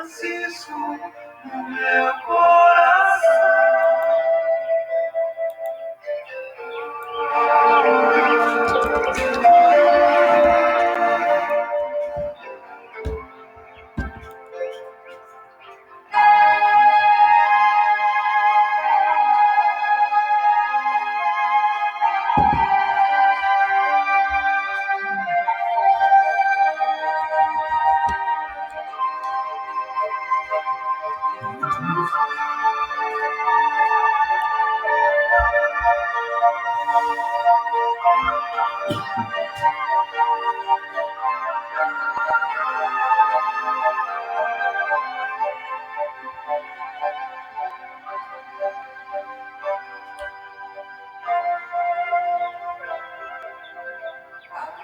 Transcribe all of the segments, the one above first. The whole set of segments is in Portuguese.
Francisco no meu coração.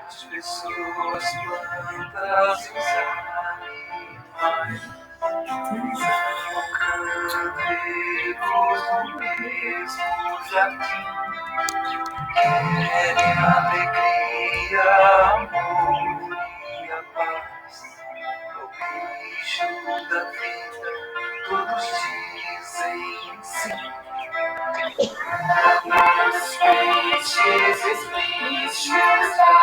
As pessoas plantas os animais, cânticos do mesmo jardim, querem alegria, amor e a paz. O bicho da vida, todos dizem sim. Os peixes espíritos da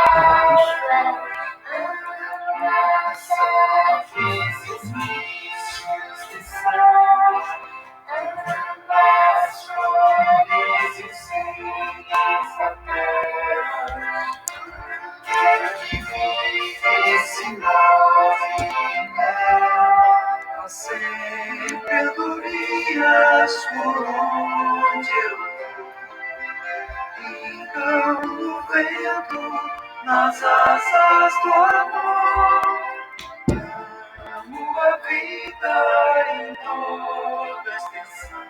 as aves espíritos de sal, as flores e seres da terra, que vive esse nove há sempre andorinhas por onde eu brincam no vento, nas asas do amor. Amo a vida em toda a extensão.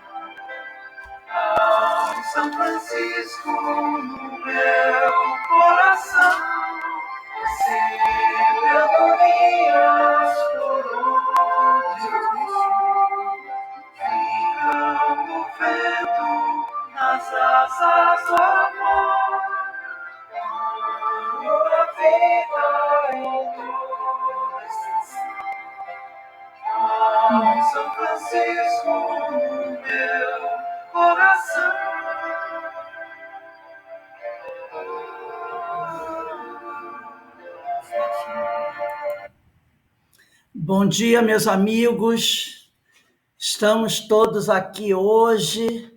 Ao São Francisco no meu coração, sempre andorinhas por onde eu ficam no vento, nas asas do amor. Amo a vida em toda a extensão. Ao São Francisco no meu coração. Bom dia, meus amigos. Estamos todos aqui hoje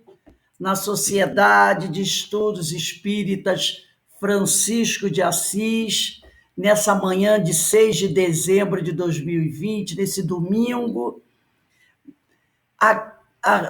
na Sociedade de Estudos Espíritas Francisco de Assis, nessa manhã de 6 de dezembro de 2020, nesse domingo.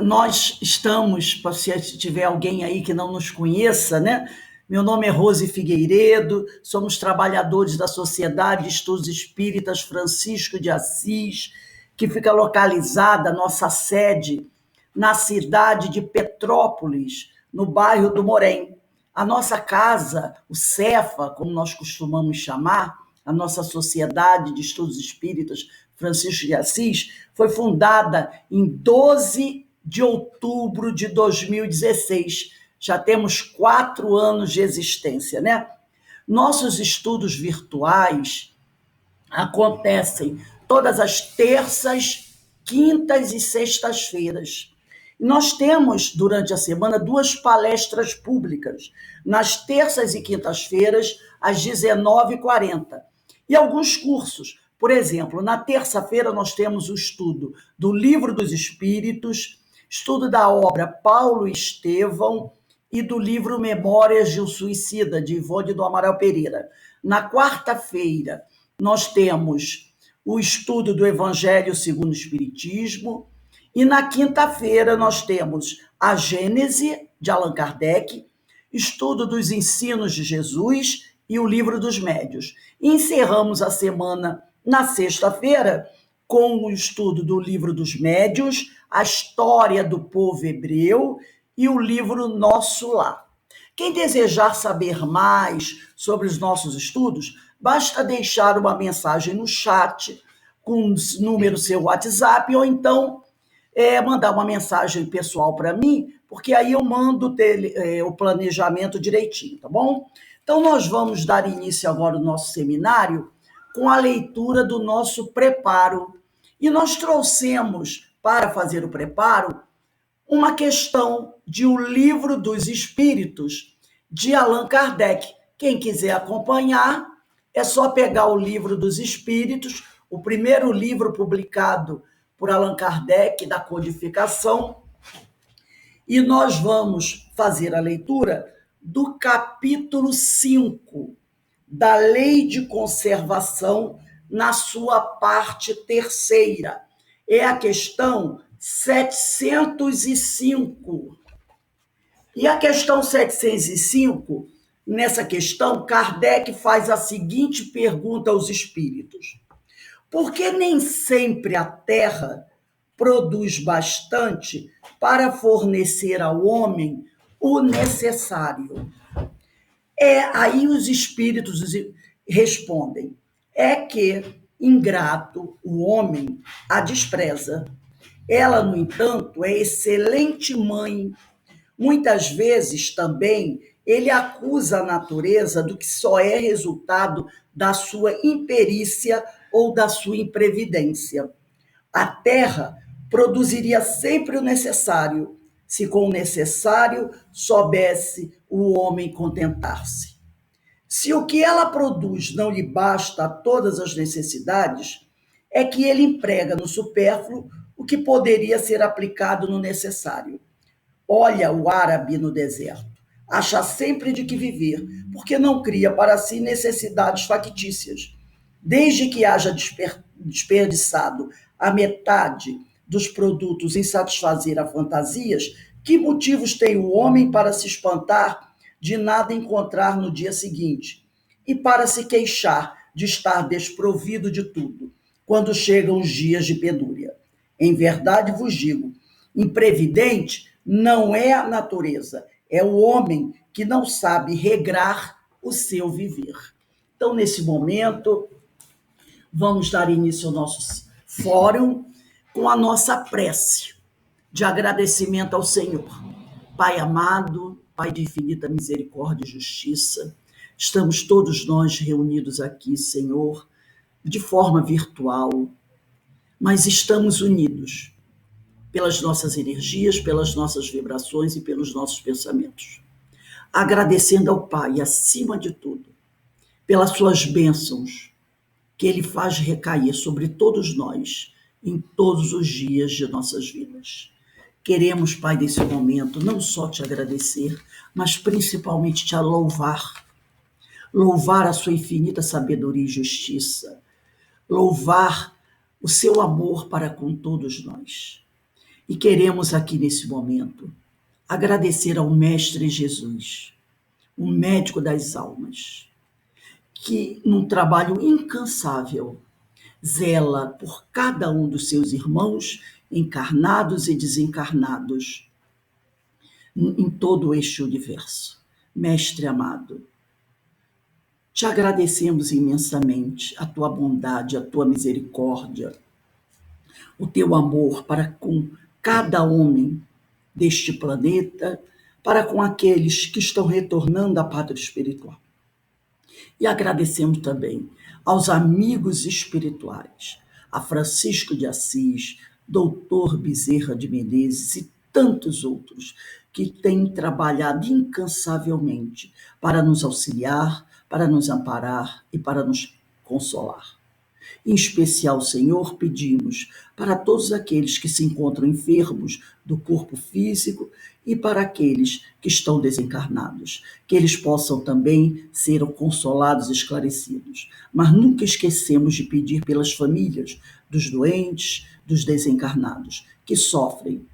Nós estamos, se tiver alguém aí que não nos conheça, né? Meu nome é Rose Figueiredo, somos trabalhadores da Sociedade de Estudos Espíritas Francisco de Assis, que fica localizada, nossa sede, na cidade de Petrópolis, no bairro do Morém. A nossa casa, o Cefa, como nós costumamos chamar, a nossa Sociedade de Estudos Espíritas Francisco de Assis, foi fundada em 12 de outubro de 2016. Já temos 4 anos de existência, né? Nossos estudos virtuais acontecem todas as terças, quintas e sextas-feiras. Nós temos, durante a semana, 2 palestras públicas, nas terças e quintas-feiras, às 19h40. E alguns cursos. Por exemplo, na terça-feira nós temos o estudo do Livro dos Espíritos, estudo da obra Paulo Estevão e do livro Memórias de um Suicida, de Ivone do Amaral Pereira. Na quarta-feira, nós temos o estudo do Evangelho segundo o Espiritismo, e na quinta-feira nós temos a Gênese, de Allan Kardec, estudo dos ensinos de Jesus e o Livro dos Médiuns. E encerramos a semana na sexta-feira com o estudo do Livro dos Médiuns, a história do povo hebreu e o livro Nosso Lar. Quem desejar saber mais sobre os nossos estudos, basta deixar uma mensagem no chat com o número seu WhatsApp, ou então mandar uma mensagem pessoal para mim, porque aí eu mando o planejamento direitinho, tá bom? Então, nós vamos dar início agora ao nosso seminário com a leitura do nosso preparo. E nós trouxemos, para fazer o preparo, uma questão de O Livro dos Espíritos, de Allan Kardec. Quem quiser acompanhar, é só pegar O Livro dos Espíritos, o primeiro livro publicado por Allan Kardec, da codificação, e nós vamos fazer a leitura do capítulo 5 da Lei de Conservação, na sua parte terceira. É a questão 705. E a questão 705, nessa questão, Kardec faz a seguinte pergunta aos espíritos: por que nem sempre a Terra produz bastante para fornecer ao homem o necessário? Aí os espíritos respondem: é que, ingrato, o homem a despreza. Ela, no entanto, é excelente mãe. Muitas vezes também ele acusa a natureza do que só é resultado da sua imperícia ou da sua imprevidência. A terra produziria sempre o necessário, se com o necessário soubesse o homem contentar-se. Se o que ela produz não lhe basta a todas as necessidades, é que ele emprega no supérfluo o que poderia ser aplicado no necessário. Olha o árabe no deserto. Acha sempre de que viver, porque não cria para si necessidades factícias. Desde que haja desperdiçado a metade dos produtos em satisfazer a fantasias, que motivos tem o homem para se espantar de nada encontrar no dia seguinte e para se queixar de estar desprovido de tudo, quando chegam os dias de penúria? Em verdade vos digo, imprevidente não é a natureza, é o homem que não sabe regrar o seu viver. Então, nesse momento, vamos dar início ao nosso fórum com a nossa prece de agradecimento ao Senhor. Pai amado, Pai de infinita misericórdia e justiça, estamos todos nós reunidos aqui, Senhor, de forma virtual, mas estamos unidos pelas nossas energias, pelas nossas vibrações e pelos nossos pensamentos. Agradecendo ao Pai, acima de tudo, pelas suas bênçãos, que Ele faz recair sobre todos nós, em todos os dias de nossas vidas. Queremos, Pai, nesse momento, não só te agradecer, mas principalmente te louvar. Louvar a sua infinita sabedoria e justiça. Louvar o seu amor para com todos nós. E queremos aqui nesse momento agradecer ao Mestre Jesus, o médico das almas, que num trabalho incansável zela por cada um dos seus irmãos, encarnados e desencarnados, em todo este universo. Mestre amado, te agradecemos imensamente a tua bondade, a tua misericórdia, o teu amor para com cada homem deste planeta, para com aqueles que estão retornando à pátria espiritual. E agradecemos também aos amigos espirituais, a Francisco de Assis, Doutor Bezerra de Menezes e tantos outros que têm trabalhado incansavelmente para nos auxiliar, para nos amparar e para nos consolar. Em especial, Senhor, pedimos para todos aqueles que se encontram enfermos do corpo físico e para aqueles que estão desencarnados, que eles possam também ser consolados e esclarecidos. Mas nunca esquecemos de pedir pelas famílias dos doentes, dos desencarnados, que sofrem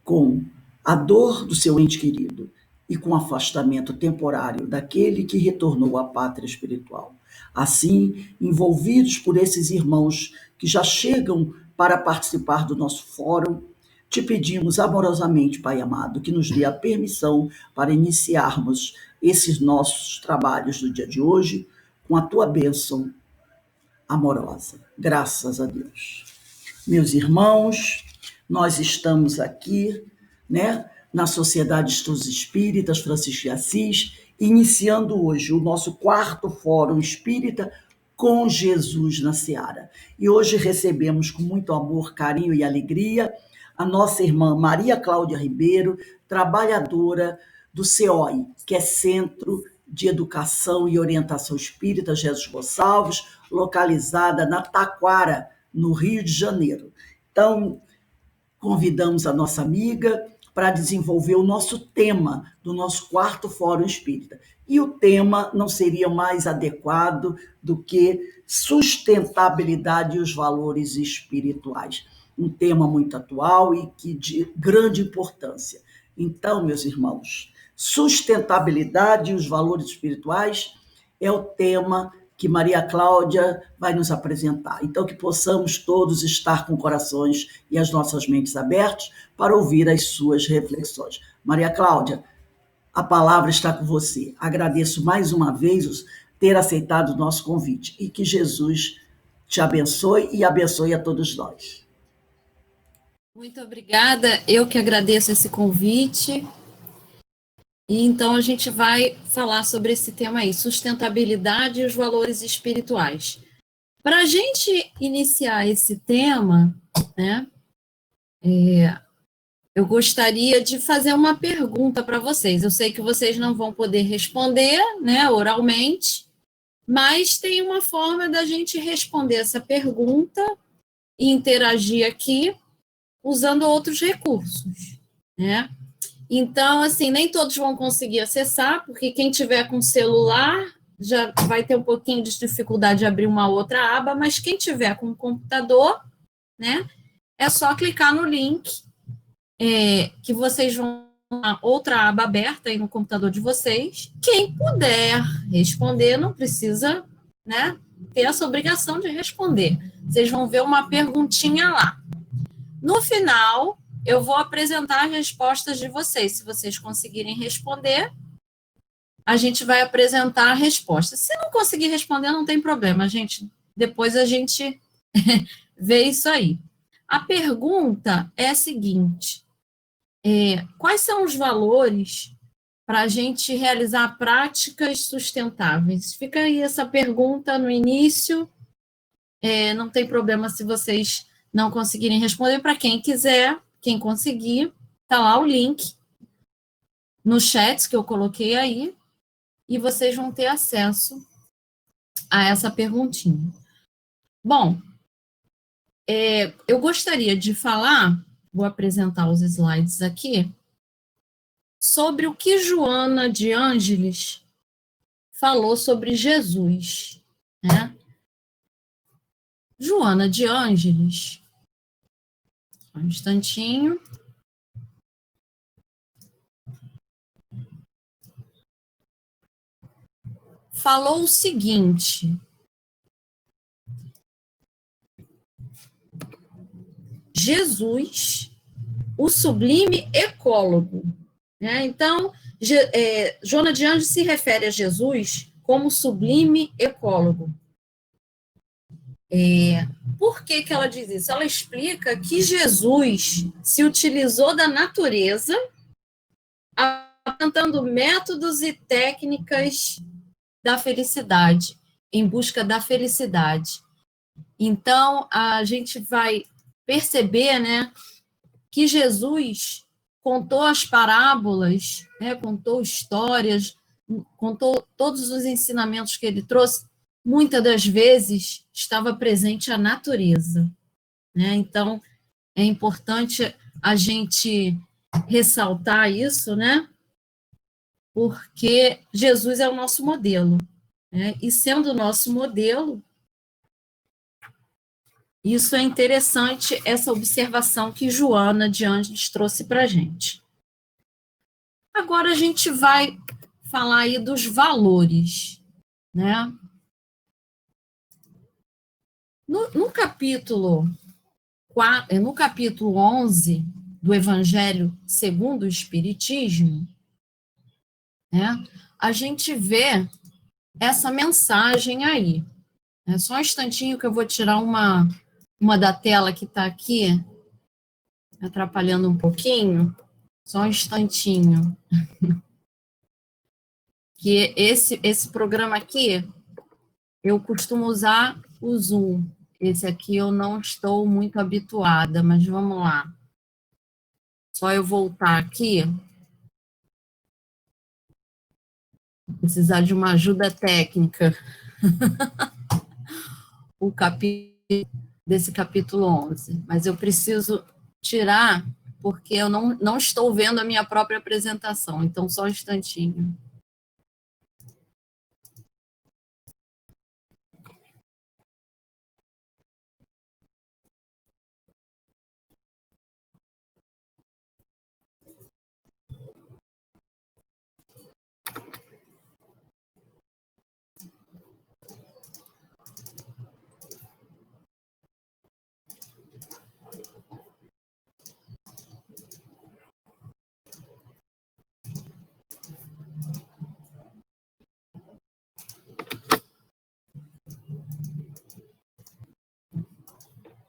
com a dor do seu ente querido e com o afastamento temporário daquele que retornou à pátria espiritual. Assim, envolvidos por esses irmãos que já chegam para participar do nosso fórum, te pedimos amorosamente, Pai amado, que nos dê a permissão para iniciarmos esses nossos trabalhos do dia de hoje com a tua bênção amorosa. Graças a Deus. Meus irmãos, nós estamos aqui, na Sociedade de Estudos Espíritas Francisco de Assis, iniciando hoje o nosso quarto Fórum Espírita com Jesus na seara. E hoje recebemos com muito amor, carinho e alegria a nossa irmã Maria Cláudia Ribeiro, trabalhadora do CEOI, que é Centro de Educação e Orientação Espírita Jesus Gonçalves, localizada na Taquara, no Rio de Janeiro. Então, convidamos a nossa amiga para desenvolver o nosso tema do nosso quarto Fórum Espírita. E o tema não seria mais adequado do que sustentabilidade e os valores espirituais. Um tema muito atual e que de grande importância. Então, meus irmãos, sustentabilidade e os valores espirituais é o tema que Maria Cláudia vai nos apresentar. Então, que possamos todos estar com corações e as nossas mentes abertas para ouvir as suas reflexões. Maria Cláudia, a palavra está com você. Agradeço mais uma vez ter aceitado o nosso convite e que Jesus te abençoe e abençoe a todos nós. Muito obrigada, eu que agradeço esse convite. E então a gente vai falar sobre esse tema aí, sustentabilidade e os valores espirituais. Para a gente iniciar esse tema, né, eu gostaria de fazer uma pergunta para vocês. Eu sei que vocês não vão poder responder, né, oralmente, mas tem uma forma da gente responder essa pergunta e interagir aqui usando outros recursos, né? Então, assim, nem todos vão conseguir acessar, porque quem tiver com celular já vai ter um pouquinho de dificuldade de abrir uma outra aba, mas quem tiver com computador, né, é só clicar no link que vocês vão na outra aba aberta aí no computador de vocês. Quem puder responder, não precisa, né, ter essa obrigação de responder. Vocês vão ver uma perguntinha lá. No final, eu vou apresentar as respostas de vocês. Se vocês conseguirem responder, a gente vai apresentar a resposta. Se não conseguir responder, não tem problema, gente. Depois a gente vê isso aí. A pergunta é a seguinte: quais são os valores para a gente realizar práticas sustentáveis? Fica aí essa pergunta no início. Não tem problema se vocês não conseguirem responder. Para quem quiser, quem conseguir, tá lá o link no chat que eu coloquei aí, e vocês vão ter acesso a essa perguntinha. Bom, eu gostaria de falar, vou apresentar os slides aqui, sobre o que Joana de Ângeles falou sobre Jesus, né? Joana de Ângeles, um instantinho. Falou o seguinte: Jesus, o sublime ecólogo. Né? Então, Joana de Ângeles se refere a Jesus como sublime ecólogo. Por que ela diz isso? Ela explica que Jesus se utilizou da natureza, apresentando métodos e técnicas da felicidade, em busca da felicidade. Então, a gente vai perceber, né, que Jesus contou as parábolas, né, contou histórias, contou todos os ensinamentos que ele trouxe. Muitas das vezes estava presente a natureza, né? Então, é importante a gente ressaltar isso, né? Porque Jesus é o nosso modelo, né? E sendo o nosso modelo, isso é interessante, essa observação que Joana de Ângeles trouxe para a gente. Agora a gente vai falar aí dos valores, né? No capítulo 11 do Evangelho segundo o Espiritismo, né, a gente vê essa mensagem aí. É só um instantinho que eu vou tirar uma da tela que está aqui, atrapalhando um pouquinho. Só um instantinho. Que esse programa aqui, Eu costumo usar o Zoom. Esse aqui eu não estou muito habituada, mas vamos lá. Só eu voltar aqui. Precisar de uma ajuda técnica. O capítulo desse capítulo 11. Mas eu preciso tirar, porque eu não estou vendo a minha própria apresentação. Então, só um instantinho.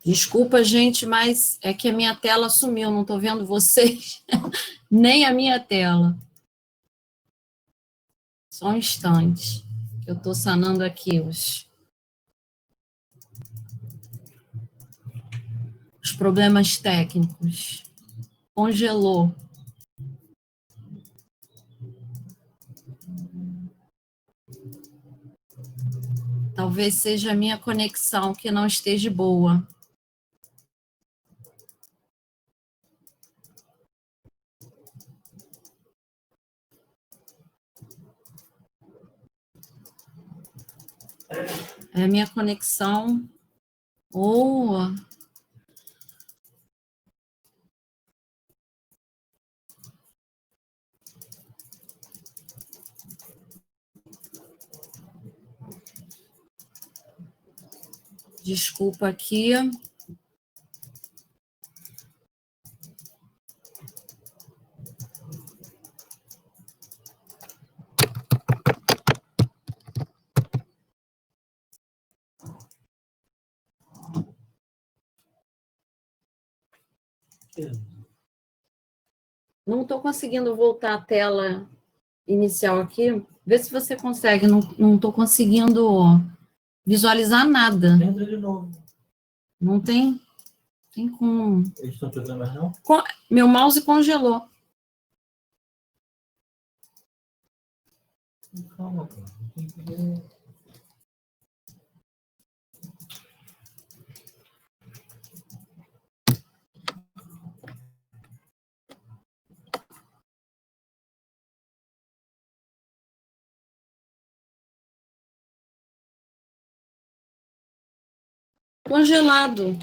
Desculpa, gente, mas é que a minha tela sumiu, não estou vendo vocês, nem a minha tela. Só um instante, que eu estou sanando aqui os problemas técnicos. Congelou. Talvez seja a minha conexão que não esteja boa. É a minha conexão. Boa. Desculpa aqui. Não estou conseguindo voltar à tela inicial aqui. Vê se você consegue. Não estou conseguindo visualizar nada. Entra de novo. Não tem como. Eles estão fazendo mais não? Meu mouse congelou. Calma, pô. Tem que ver. Congelado.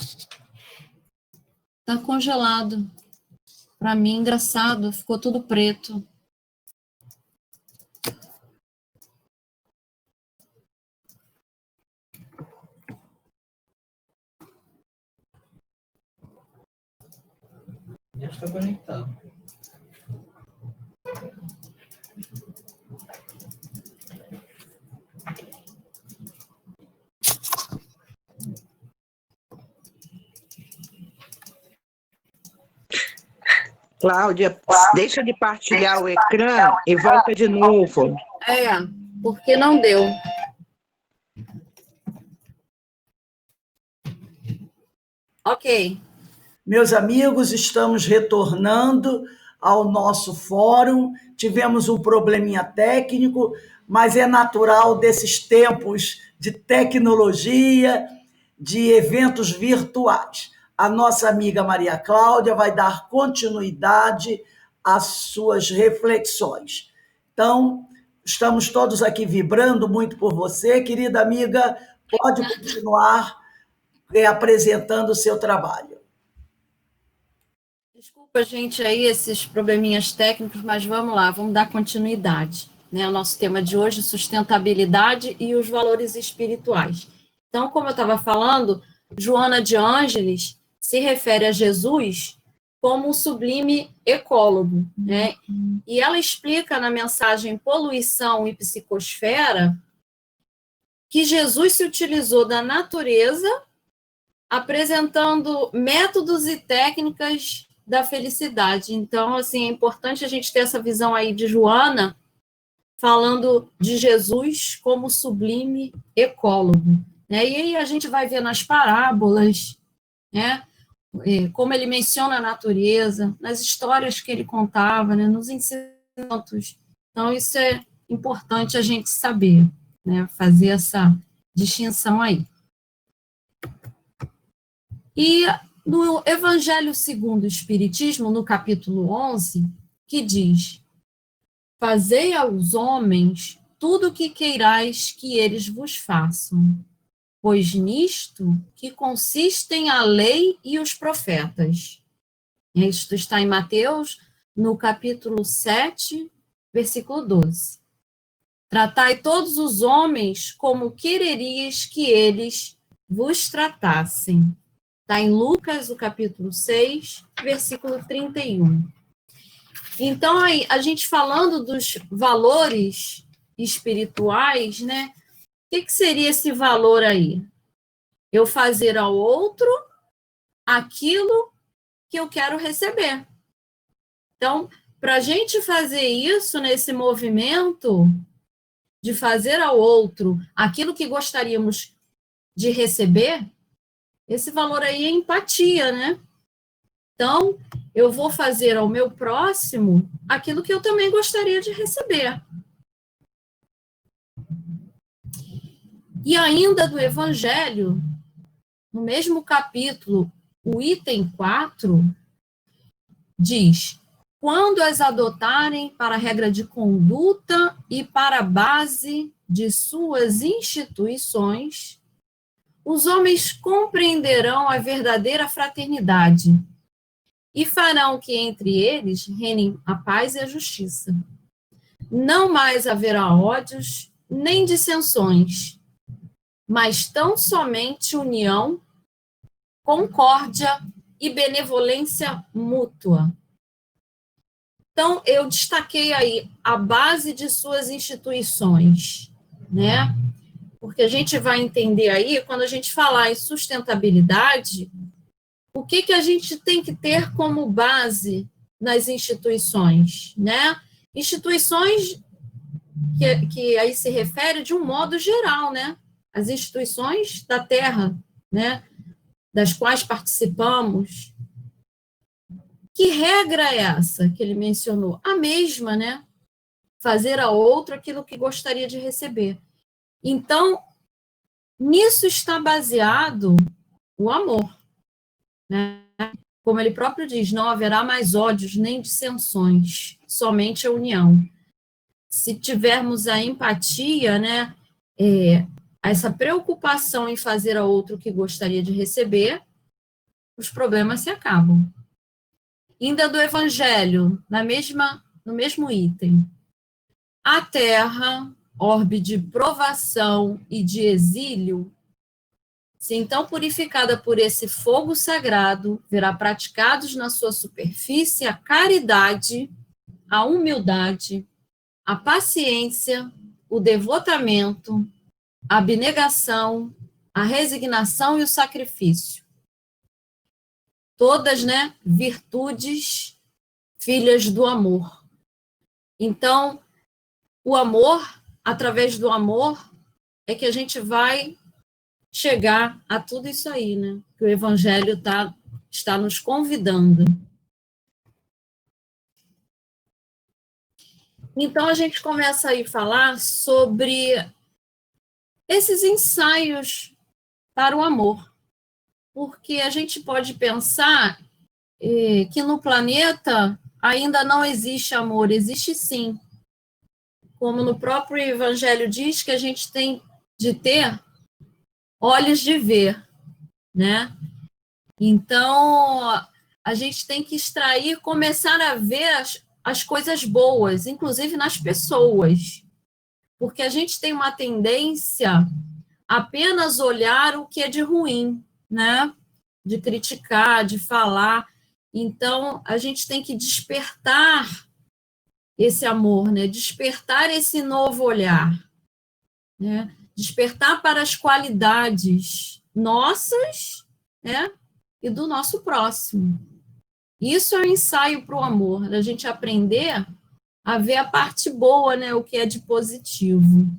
Tá congelado. Para mim, engraçado, ficou tudo preto. Já está conectado. Cláudia, deixa de partilhar o ecrã e volta de novo. Porque não deu. Ok. Meus amigos, estamos retornando ao nosso fórum. Tivemos um probleminha técnico, mas é natural desses tempos de tecnologia, de eventos virtuais. A nossa amiga Maria Cláudia vai dar continuidade às suas reflexões. Então, estamos todos aqui vibrando muito por você, querida amiga. Pode continuar apresentando o seu trabalho. Desculpa, gente, aí esses probleminhas técnicos, mas vamos lá, vamos dar continuidade. Né? O nosso tema de hoje, sustentabilidade e os valores espirituais. Então, como eu estava falando, Joana de Ângeles se refere a Jesus como um sublime ecólogo, né? E ela explica na mensagem Poluição e Psicosfera que Jesus se utilizou da natureza apresentando métodos e técnicas da felicidade. Então, assim, é importante a gente ter essa visão aí de Joana, falando de Jesus como sublime ecólogo, né? E aí a gente vai ver nas parábolas, né? Como ele menciona a natureza, nas histórias que ele contava, né? Nos ensinamentos. Então, isso é importante a gente saber, né? Fazer essa distinção aí. E no Evangelho segundo o Espiritismo, no capítulo 11, que diz: fazei aos homens tudo o que queirais que eles vos façam, pois nisto que consistem a lei e os profetas. Isto está em Mateus, no capítulo 7, versículo 12. Tratai todos os homens como quererias que eles vos tratassem. Está em Lucas, o capítulo 6, versículo 31. Então, aí, a gente falando dos valores espirituais, né? O que seria esse valor aí? Eu fazer ao outro aquilo que eu quero receber. Então, para a gente fazer isso nesse movimento de fazer ao outro aquilo que gostaríamos de receber, esse valor aí é empatia, né? Então, eu vou fazer ao meu próximo aquilo que eu também gostaria de receber. E ainda do Evangelho, no mesmo capítulo, o item 4, diz: quando as adotarem para regra de conduta e para base de suas instituições, os homens compreenderão a verdadeira fraternidade e farão que entre eles reinem a paz e a justiça. Não mais haverá ódios nem dissensões, mas tão somente união, concórdia e benevolência mútua. Então, eu destaquei aí a base de suas instituições, né? Porque a gente vai entender aí, quando a gente falar em sustentabilidade, o que a gente tem que ter como base nas instituições, né? Instituições que aí se refere de um modo geral, né? As instituições da Terra, né? Das quais participamos. Que regra é essa que ele mencionou? A mesma, né? Fazer a outro aquilo que gostaria de receber. Então, nisso está baseado o amor, né? Como ele próprio diz, não haverá mais ódios nem dissensões, somente a união. Se tivermos a empatia, né? Essa preocupação em fazer a outro o que gostaria de receber, os problemas se acabam. Ainda do Evangelho, no mesmo item. A terra, orbe de provação e de exílio, se então purificada por esse fogo sagrado, verá praticados na sua superfície a caridade, a humildade, a paciência, o devotamento, a abnegação, a resignação e o sacrifício. Todas, né, virtudes filhas do amor. Então, o amor, através do amor, é que a gente vai chegar a tudo isso aí, né? Que o Evangelho está nos convidando. Então, a gente começa aí a falar sobre esses ensaios para o amor. Porque a gente pode pensar que no planeta ainda não existe amor, existe sim. Como no próprio Evangelho diz, que a gente tem de ter olhos de ver, né? Então, a gente tem que extrair, começar a ver as coisas boas, inclusive nas pessoas. Porque a gente tem uma tendência a apenas olhar o que é de ruim, né? De criticar, de falar. Então, a gente tem que despertar esse amor, né? Despertar esse novo olhar, né? Despertar para as qualidades nossas, né? E do nosso próximo. Isso é um ensaio para o amor, da gente aprender a ver a parte boa, né, o que é de positivo.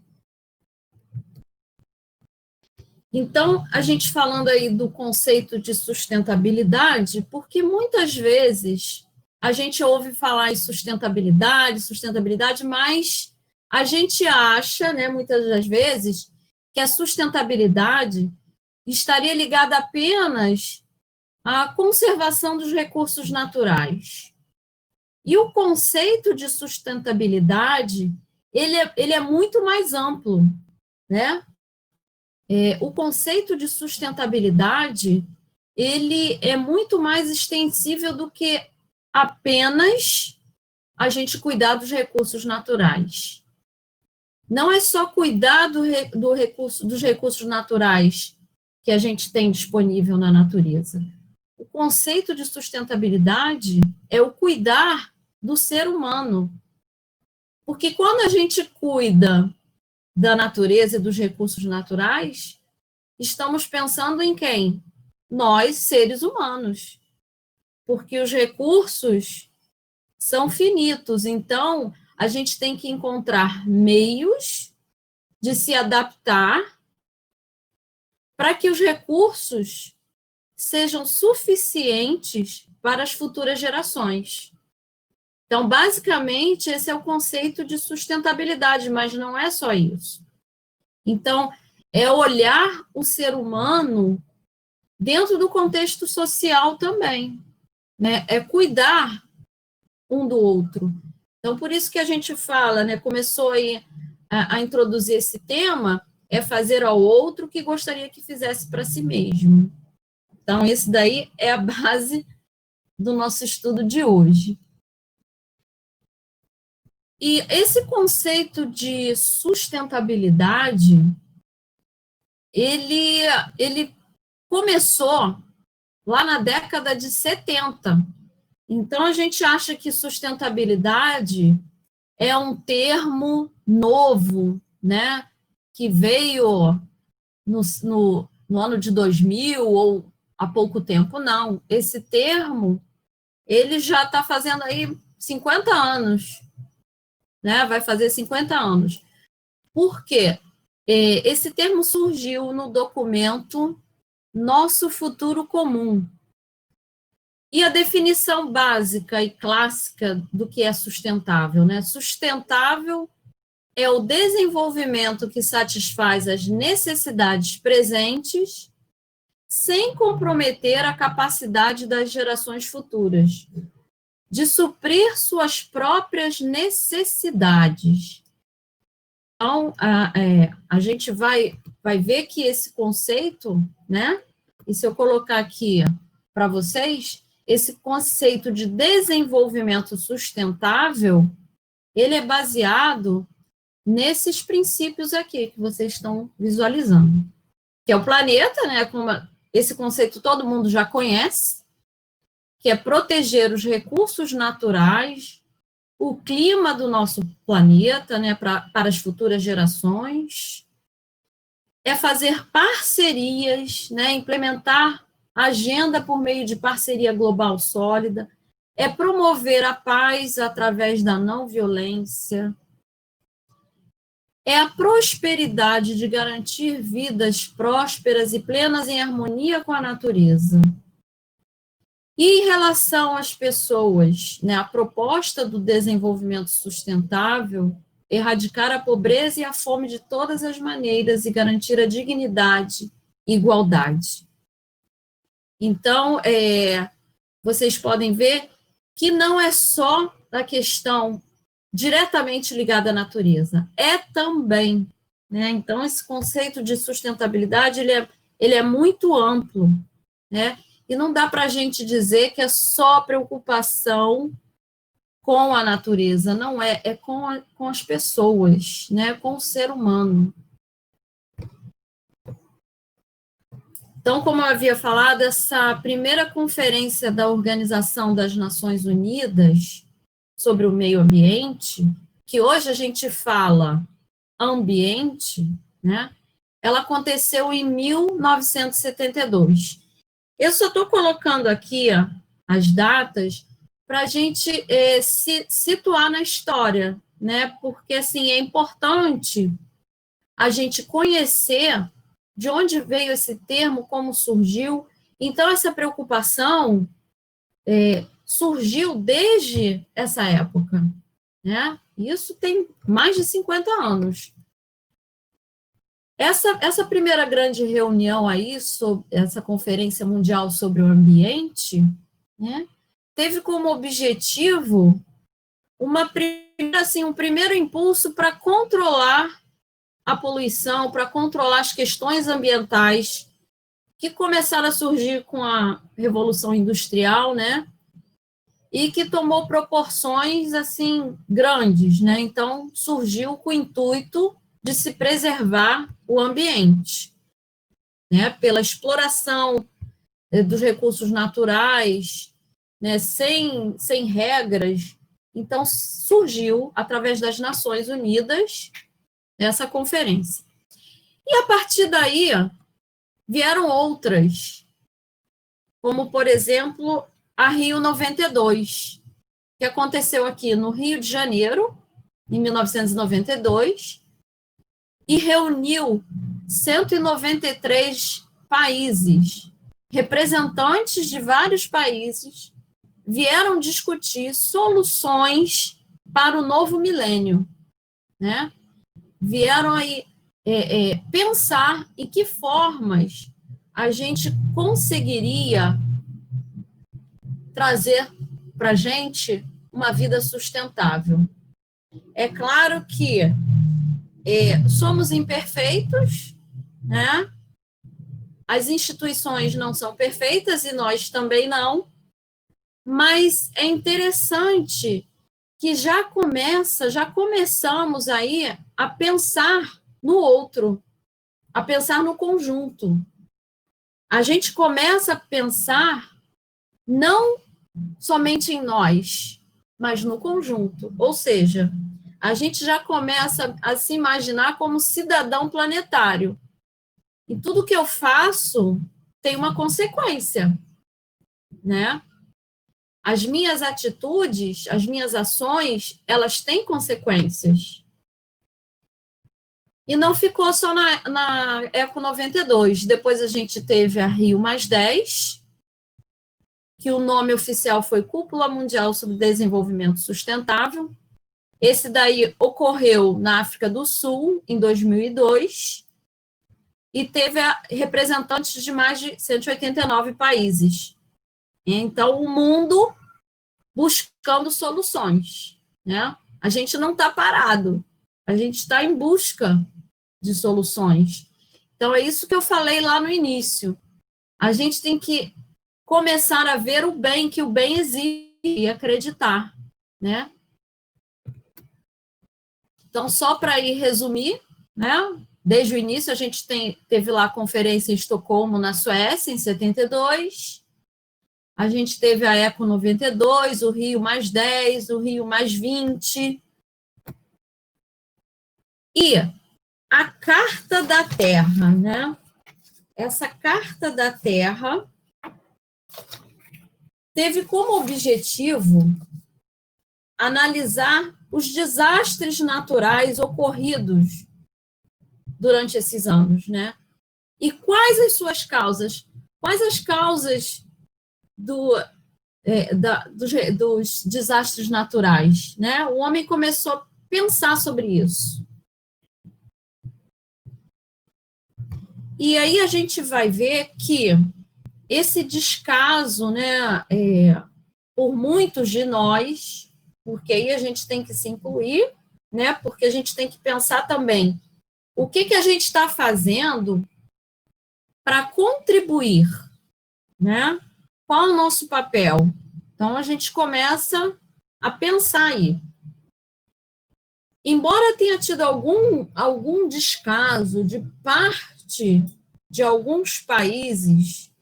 Então, a gente falando aí do conceito de sustentabilidade, porque muitas vezes a gente ouve falar em sustentabilidade, mas a gente acha, né, muitas das vezes, que a sustentabilidade estaria ligada apenas à conservação dos recursos naturais. E o conceito de sustentabilidade, ele é muito mais amplo, né? O conceito de sustentabilidade, ele é muito mais extensível do que apenas a gente cuidar dos recursos naturais. Não é só cuidar dos recursos naturais que a gente tem disponível na natureza. O conceito de sustentabilidade é o cuidar do ser humano. Porque quando a gente cuida da natureza e dos recursos naturais, estamos pensando em quem? Nós, seres humanos. Porque os recursos são finitos, então a gente tem que encontrar meios de se adaptar para que os recursos sejam suficientes para as futuras gerações. Então, basicamente, esse é o conceito de sustentabilidade, mas não é só isso. Então, é olhar o ser humano dentro do contexto social também, né? É cuidar um do outro. Então, por isso que a gente fala, né? Começou aí a introduzir esse tema, é fazer ao outro o que gostaria que fizesse para si mesmo. Então, esse daí é a base do nosso estudo de hoje. E esse conceito de sustentabilidade, ele começou lá na década de 70. Então, a gente acha que sustentabilidade é um termo novo, né, que veio no ano de 2000 ou há pouco tempo. Não, esse termo, ele já está fazendo aí 50 anos, né, vai fazer 50 anos. Por quê? Esse termo surgiu no documento Nosso Futuro Comum. E a definição básica e clássica do que é sustentável, né? Sustentável é o desenvolvimento que satisfaz as necessidades presentes sem comprometer a capacidade das gerações futuras de suprir suas próprias necessidades. Então, a gente vai ver que esse conceito, né? E se eu colocar aqui para vocês, esse conceito de desenvolvimento sustentável, ele é baseado nesses princípios aqui que vocês estão visualizando. Que é o planeta, né? Esse conceito todo mundo já conhece, que é proteger os recursos naturais, o clima do nosso planeta, né, para as futuras gerações, é fazer parcerias, né, implementar a agenda por meio de parceria global sólida, é promover a paz através da não violência, é a prosperidade de garantir vidas prósperas e plenas em harmonia com a natureza. E em relação às pessoas, né, a proposta do desenvolvimento sustentável, erradicar a pobreza e a fome de todas as maneiras e garantir a dignidade e igualdade. Então, vocês podem ver que não é só a questão diretamente ligada à natureza, é também, né? Então, esse conceito de sustentabilidade, ele é muito amplo, né? E não dá para a gente dizer que é só preocupação com a natureza, não é, é com as pessoas, né? Com o ser humano. Então, como eu havia falado, essa primeira conferência da Organização das Nações Unidas sobre o meio ambiente, que hoje a gente fala ambiente, né? Ela aconteceu em 1972. Eu só estou colocando aqui as datas, para a gente se situar na história, né? Porque, assim, é importante a gente conhecer de onde veio esse termo, como surgiu. Então, essa preocupação surgiu desde essa época, né? Isso tem mais de 50 anos. Essa primeira grande reunião aí, essa Conferência Mundial sobre o Ambiente, né, teve como objetivo um primeiro impulso para controlar a poluição, para controlar as questões ambientais que começaram a surgir com a Revolução Industrial, né? E que tomou proporções assim grandes, né? Então surgiu com o intuito de se preservar o ambiente, né? Pela exploração dos recursos naturais, né? Sem regras. Então surgiu através das Nações Unidas essa conferência. E a partir daí vieram outras, como por exemplo a Rio 92, que aconteceu aqui no Rio de Janeiro, em 1992, e reuniu 193 países, representantes de vários países, vieram discutir soluções para o novo milênio, né? Vieram aí pensar em que formas a gente conseguiria trazer para a gente uma vida sustentável. É claro que somos imperfeitos, né? As instituições não são perfeitas e nós também não, mas é interessante que já começamos aí a pensar no outro, a pensar no conjunto. A gente começa a pensar não somente em nós, mas no conjunto. Ou seja, a gente já começa a se imaginar como cidadão planetário. E tudo que eu faço tem uma consequência, né? As minhas atitudes, as minhas ações, elas têm consequências. E não ficou só na Eco 92. Depois a gente teve a Rio+10, que o nome oficial foi Cúpula Mundial sobre Desenvolvimento Sustentável. Esse daí ocorreu na África do Sul, em 2002, e teve representantes de mais de 189 países. Então, o mundo buscando soluções, né? A gente não está parado, a gente está em busca de soluções. Então, é isso que eu falei lá no início. A gente tem que começar a ver o bem, que o bem existe, e acreditar, né? Então, só para ir resumir, né? Desde o início, a gente teve lá a conferência em Estocolmo, na Suécia, em 72. A gente teve a Eco 92, o Rio+10, o Rio+20. E a Carta da Terra, né? Essa Carta da Terra teve como objetivo analisar os desastres naturais ocorridos durante esses anos, né? E quais as suas causas? Quais as causas dos desastres naturais, né? O homem começou a pensar sobre isso. E aí a gente vai ver que esse descaso, né, por muitos de nós, porque aí a gente tem que se incluir, né, porque a gente tem que pensar também o que a gente está fazendo para contribuir, né? Qual é o nosso papel? Então, a gente começa a pensar aí. Embora tenha tido algum descaso de parte de alguns países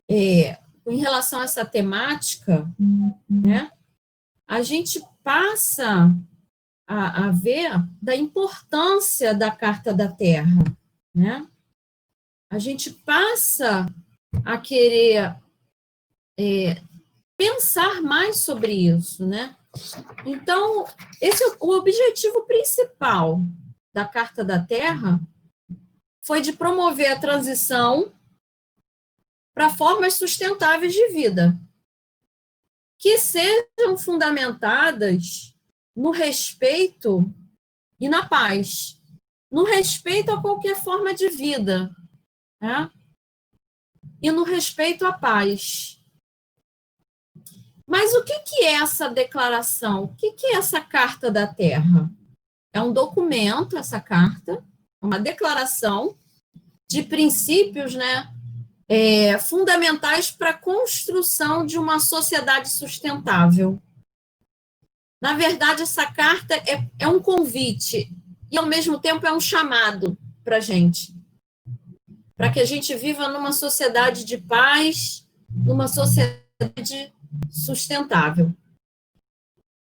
em relação a essa temática, né, a gente passa a ver da importância da Carta da Terra, né? A gente passa a querer pensar mais sobre isso, né? Então, esse é o objetivo principal da Carta da Terra, foi de promover a transição para formas sustentáveis de vida, que sejam fundamentadas no respeito e na paz, no respeito a qualquer forma de vida, né? E no respeito à paz. Mas o que é essa declaração? O que é essa Carta da Terra? É um documento, essa carta, uma declaração de princípios, né, fundamentais para a construção de uma sociedade sustentável. Na verdade, essa carta é um convite e, ao mesmo tempo, é um chamado para a gente, para que a gente viva numa sociedade de paz, numa sociedade sustentável.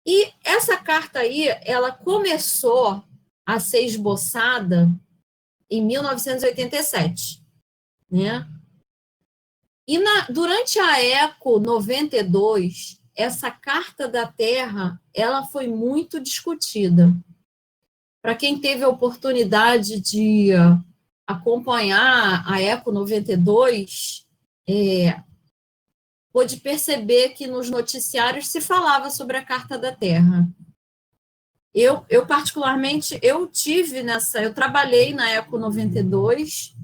E essa carta aí, ela começou a ser esboçada em 1987, né? E durante a Eco 92, essa Carta da Terra, ela foi muito discutida. Para quem teve a oportunidade de acompanhar a Eco 92, pôde perceber que nos noticiários se falava sobre a Carta da Terra. Eu particularmente, eu trabalhei na Eco 92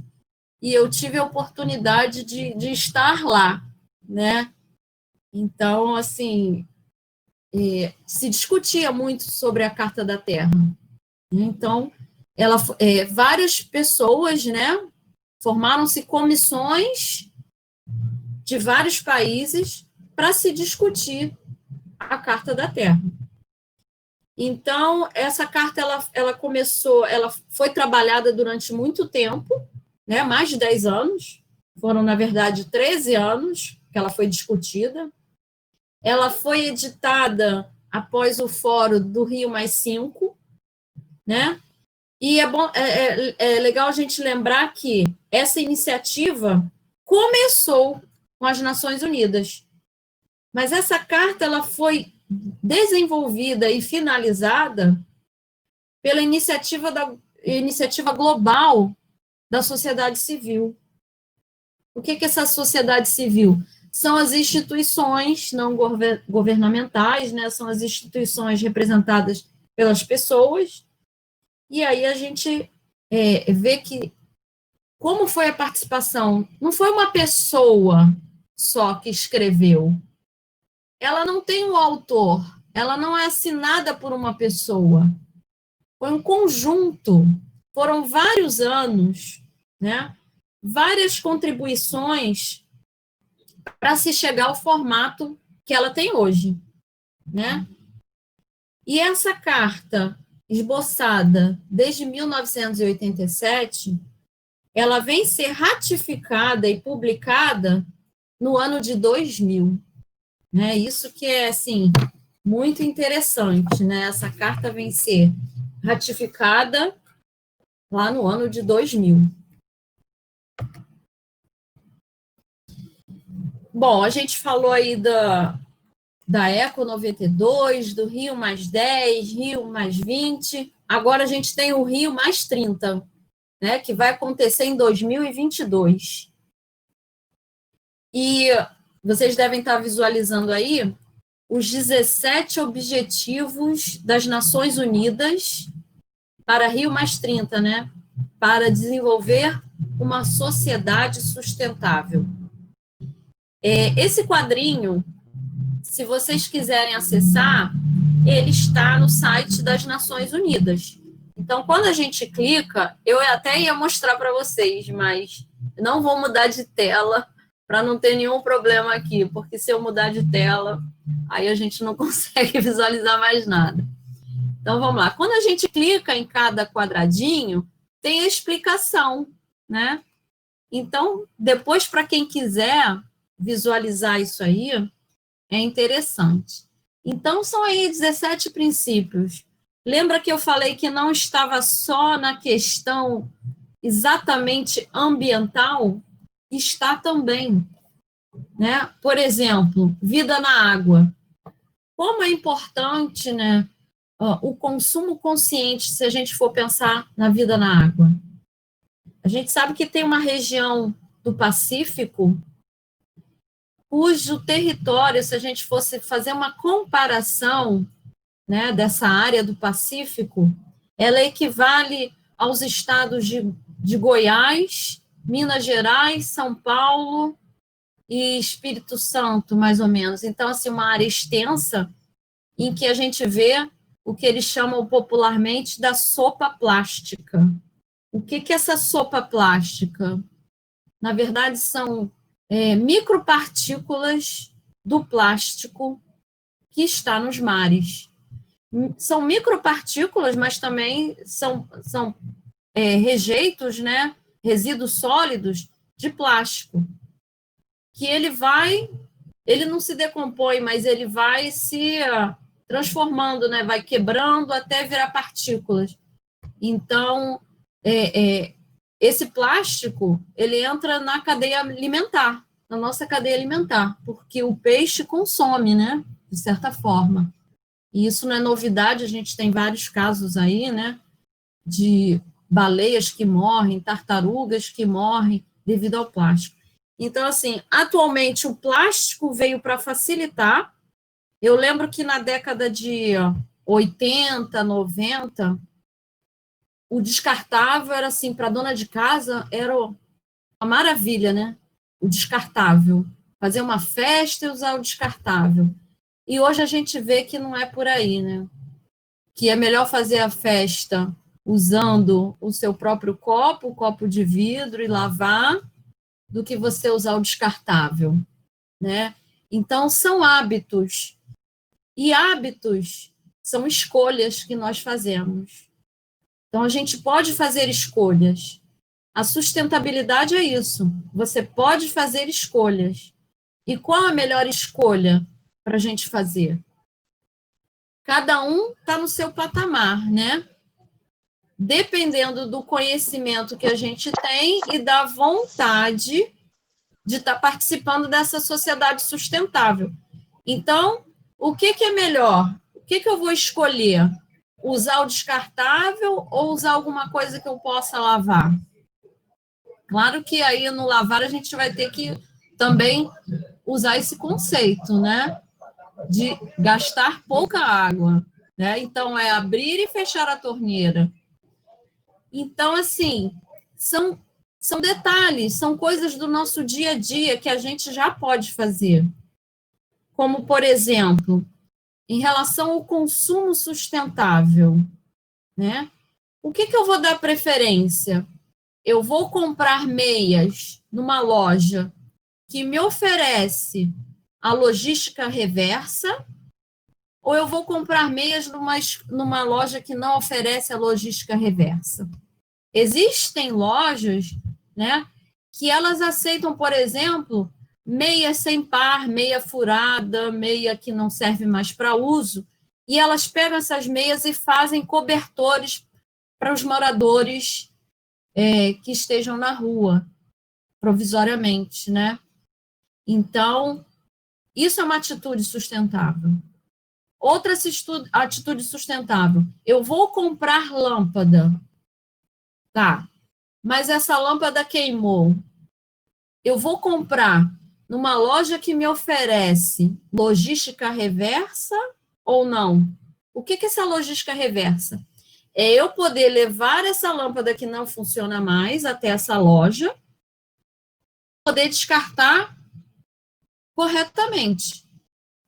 e eu tive a oportunidade de estar lá, né? Então, assim, se discutia muito sobre a Carta da Terra. Então, várias pessoas, né, formaram-se comissões de vários países para se discutir a Carta da Terra. Então, essa carta, ela foi trabalhada durante muito tempo, né, mais de 10 anos, foram, na verdade, 13 anos que ela foi discutida. Ela foi editada após o Fórum do Rio+5, né? E é legal a gente lembrar que essa iniciativa começou com as Nações Unidas, mas essa carta ela foi desenvolvida e finalizada pela iniciativa global da sociedade civil. O que é essa sociedade civil? São as instituições não governamentais, né? São as instituições representadas pelas pessoas, e aí a gente vê que como foi a participação, não foi uma pessoa só que escreveu, ela não tem um autor, ela não é assinada por uma pessoa, foi um conjunto, foram vários anos, né? Várias contribuições para se chegar ao formato que ela tem hoje, né? E essa carta, esboçada desde 1987, ela vem ser ratificada e publicada no ano de 2000, né? Isso que é, assim, muito interessante, né? Essa carta vem ser ratificada lá no ano de 2000. Bom, a gente falou aí da Eco 92, do Rio+10, Rio+20, agora a gente tem o Rio+30, né, que vai acontecer em 2022. E vocês devem estar visualizando aí os 17 objetivos das Nações Unidas para Rio+30, né, para desenvolver uma sociedade sustentável. Esse quadrinho, se vocês quiserem acessar, ele está no site das Nações Unidas. Então, quando a gente clica, eu até ia mostrar para vocês, mas não vou mudar de tela para não ter nenhum problema aqui, porque se eu mudar de tela, aí a gente não consegue visualizar mais nada. Então, vamos lá. Quando a gente clica em cada quadradinho, tem a explicação, né? Então, depois, para quem quiser visualizar isso aí, é interessante. Então, são aí 17 princípios. Lembra que eu falei que não estava só na questão exatamente ambiental? Está também. né? Por exemplo, vida na água. Como é importante, né, o consumo consciente, se a gente for pensar na vida na água. A gente sabe que tem uma região do Pacífico cujo território, se a gente fosse fazer uma comparação, né, dessa área do Pacífico, ela equivale aos estados de Goiás, Minas Gerais, São Paulo e Espírito Santo, mais ou menos. Então, assim, uma área extensa em que a gente vê o que eles chamam popularmente da sopa plástica. O que é essa sopa plástica? Na verdade, são micropartículas do plástico que está nos mares. São micropartículas, mas também são rejeitos, né, resíduos sólidos de plástico, que ele não se decompõe, mas ele vai se transformando, né, vai quebrando até virar partículas. Então, esse plástico, ele entra na cadeia alimentar, na nossa cadeia alimentar, porque o peixe consome, né, de certa forma. E isso não é novidade, a gente tem vários casos aí, né, de baleias que morrem, tartarugas que morrem devido ao plástico. Então, assim, atualmente o plástico veio para facilitar. Eu lembro que na década de 80, 90, o descartável era assim, para dona de casa, era uma maravilha, né? O descartável. Fazer uma festa e usar o descartável. E hoje a gente vê que não é por aí, né? Que é melhor fazer a festa usando o seu próprio copo, o copo de vidro e lavar, do que você usar o descartável, né? Então, são hábitos. E hábitos são escolhas que nós fazemos. Então, a gente pode fazer escolhas. A sustentabilidade é isso. Você pode fazer escolhas. E qual a melhor escolha para a gente fazer? Cada um está no seu patamar, né? Dependendo do conhecimento que a gente tem e da vontade de estar participando dessa sociedade sustentável. Então, o que é melhor? O que eu vou escolher? Usar o descartável ou usar alguma coisa que eu possa lavar? Claro que aí no lavar a gente vai ter que também usar esse conceito, né? De gastar pouca água, né? Então, é abrir e fechar a torneira. Então, assim, são detalhes, são coisas do nosso dia a dia que a gente já pode fazer. Como, por exemplo, em relação ao consumo sustentável, né? O que eu vou dar preferência? Eu vou comprar meias numa loja que me oferece a logística reversa, ou eu vou comprar meias numa loja que não oferece a logística reversa? Existem lojas, né, que elas aceitam, por exemplo, meia sem par, meia furada, meia que não serve mais para uso, e elas pegam essas meias e fazem cobertores para os moradores que estejam na rua, provisoriamente, né? Então, isso é uma atitude sustentável. Outra atitude sustentável, eu vou comprar lâmpada, tá, mas essa lâmpada queimou. Eu vou comprar numa loja que me oferece logística reversa ou não? O que é essa logística reversa? É eu poder levar essa lâmpada que não funciona mais até essa loja, poder descartar corretamente.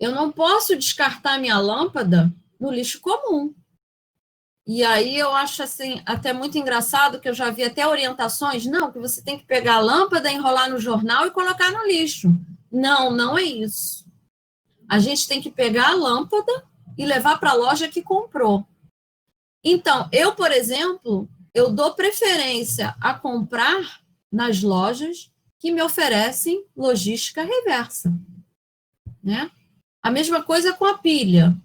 Eu não posso descartar minha lâmpada no lixo comum. E aí eu acho assim, até muito engraçado, que eu já vi até orientações, não, que você tem que pegar a lâmpada, enrolar no jornal e colocar no lixo. Não, não é isso. A gente tem que pegar a lâmpada e levar para a loja que comprou. Então, eu, por exemplo, eu dou preferência a comprar nas lojas que me oferecem logística reversa, né? A mesma coisa com a pilha.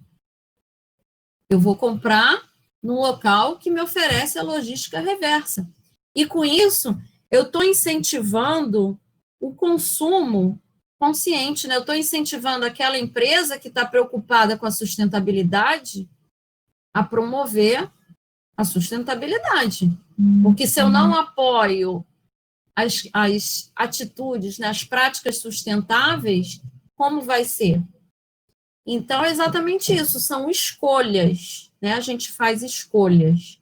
Eu vou comprar num local que me oferece a logística reversa. E com isso, eu estou incentivando o consumo consciente, né? Eu estou incentivando aquela empresa que está preocupada com a sustentabilidade a promover a sustentabilidade. Porque se eu não apoio as atitudes, né, as práticas sustentáveis, como vai ser? Então, é exatamente isso, são escolhas, né? A gente faz escolhas.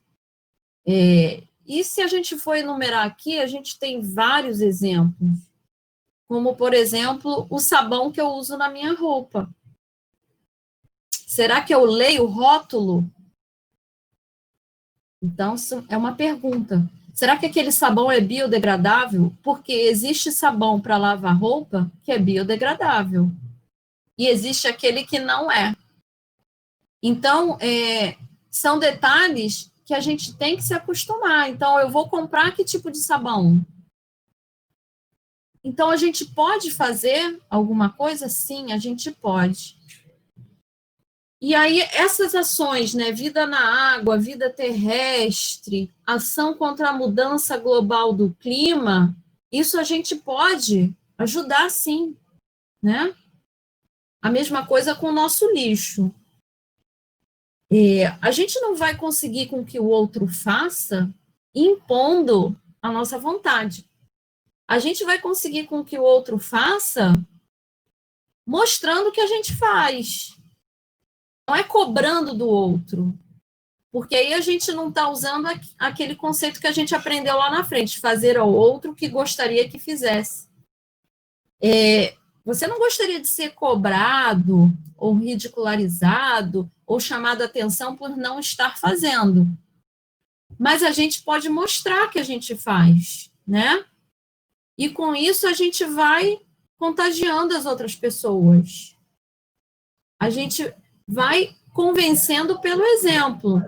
E se a gente for enumerar aqui, a gente tem vários exemplos, como, por exemplo, o sabão que eu uso na minha roupa. Será que eu leio o rótulo? Então, isso é uma pergunta. Será que aquele sabão é biodegradável? Porque existe sabão para lavar roupa que é biodegradável. E existe aquele que não é. Então, são detalhes que a gente tem que se acostumar. Então, eu vou comprar que tipo de sabão? Então, a gente pode fazer alguma coisa? Sim, a gente pode. E aí, essas ações, né, vida na água, vida terrestre, ação contra a mudança global do clima, isso a gente pode ajudar, sim, né? A mesma coisa com o nosso lixo. A gente não vai conseguir com que o outro faça impondo a nossa vontade. A gente vai conseguir com que o outro faça mostrando o que a gente faz. Não é cobrando do outro. Porque aí a gente não está usando aquele conceito que a gente aprendeu lá na frente, fazer ao outro o que gostaria que fizesse. Você não gostaria de ser cobrado, ou ridicularizado, ou chamado a atenção por não estar fazendo. Mas a gente pode mostrar que a gente faz, né? E com isso a gente vai contagiando as outras pessoas. A gente vai convencendo pelo exemplo.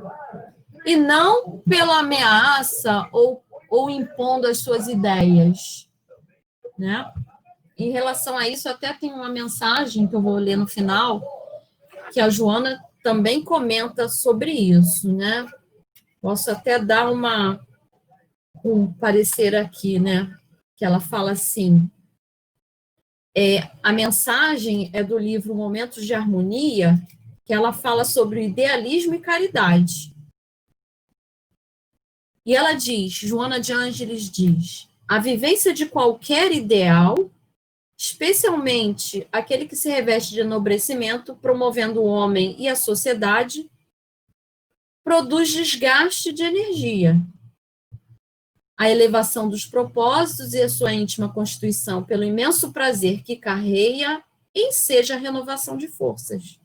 E não pela ameaça ou impondo as suas ideias, né? Em relação a isso, até tem uma mensagem que eu vou ler no final, que a Joana também comenta sobre isso, né? Posso até dar um parecer aqui, né? Que ela fala assim, a mensagem é do livro Momentos de Harmonia, que ela fala sobre idealismo e caridade. E ela diz, Joana de Ângeles diz, a vivência de qualquer ideal, especialmente aquele que se reveste de enobrecimento, promovendo o homem e a sociedade, produz desgaste de energia. A elevação dos propósitos e a sua íntima constituição pelo imenso prazer que carreia enseja a renovação de forças.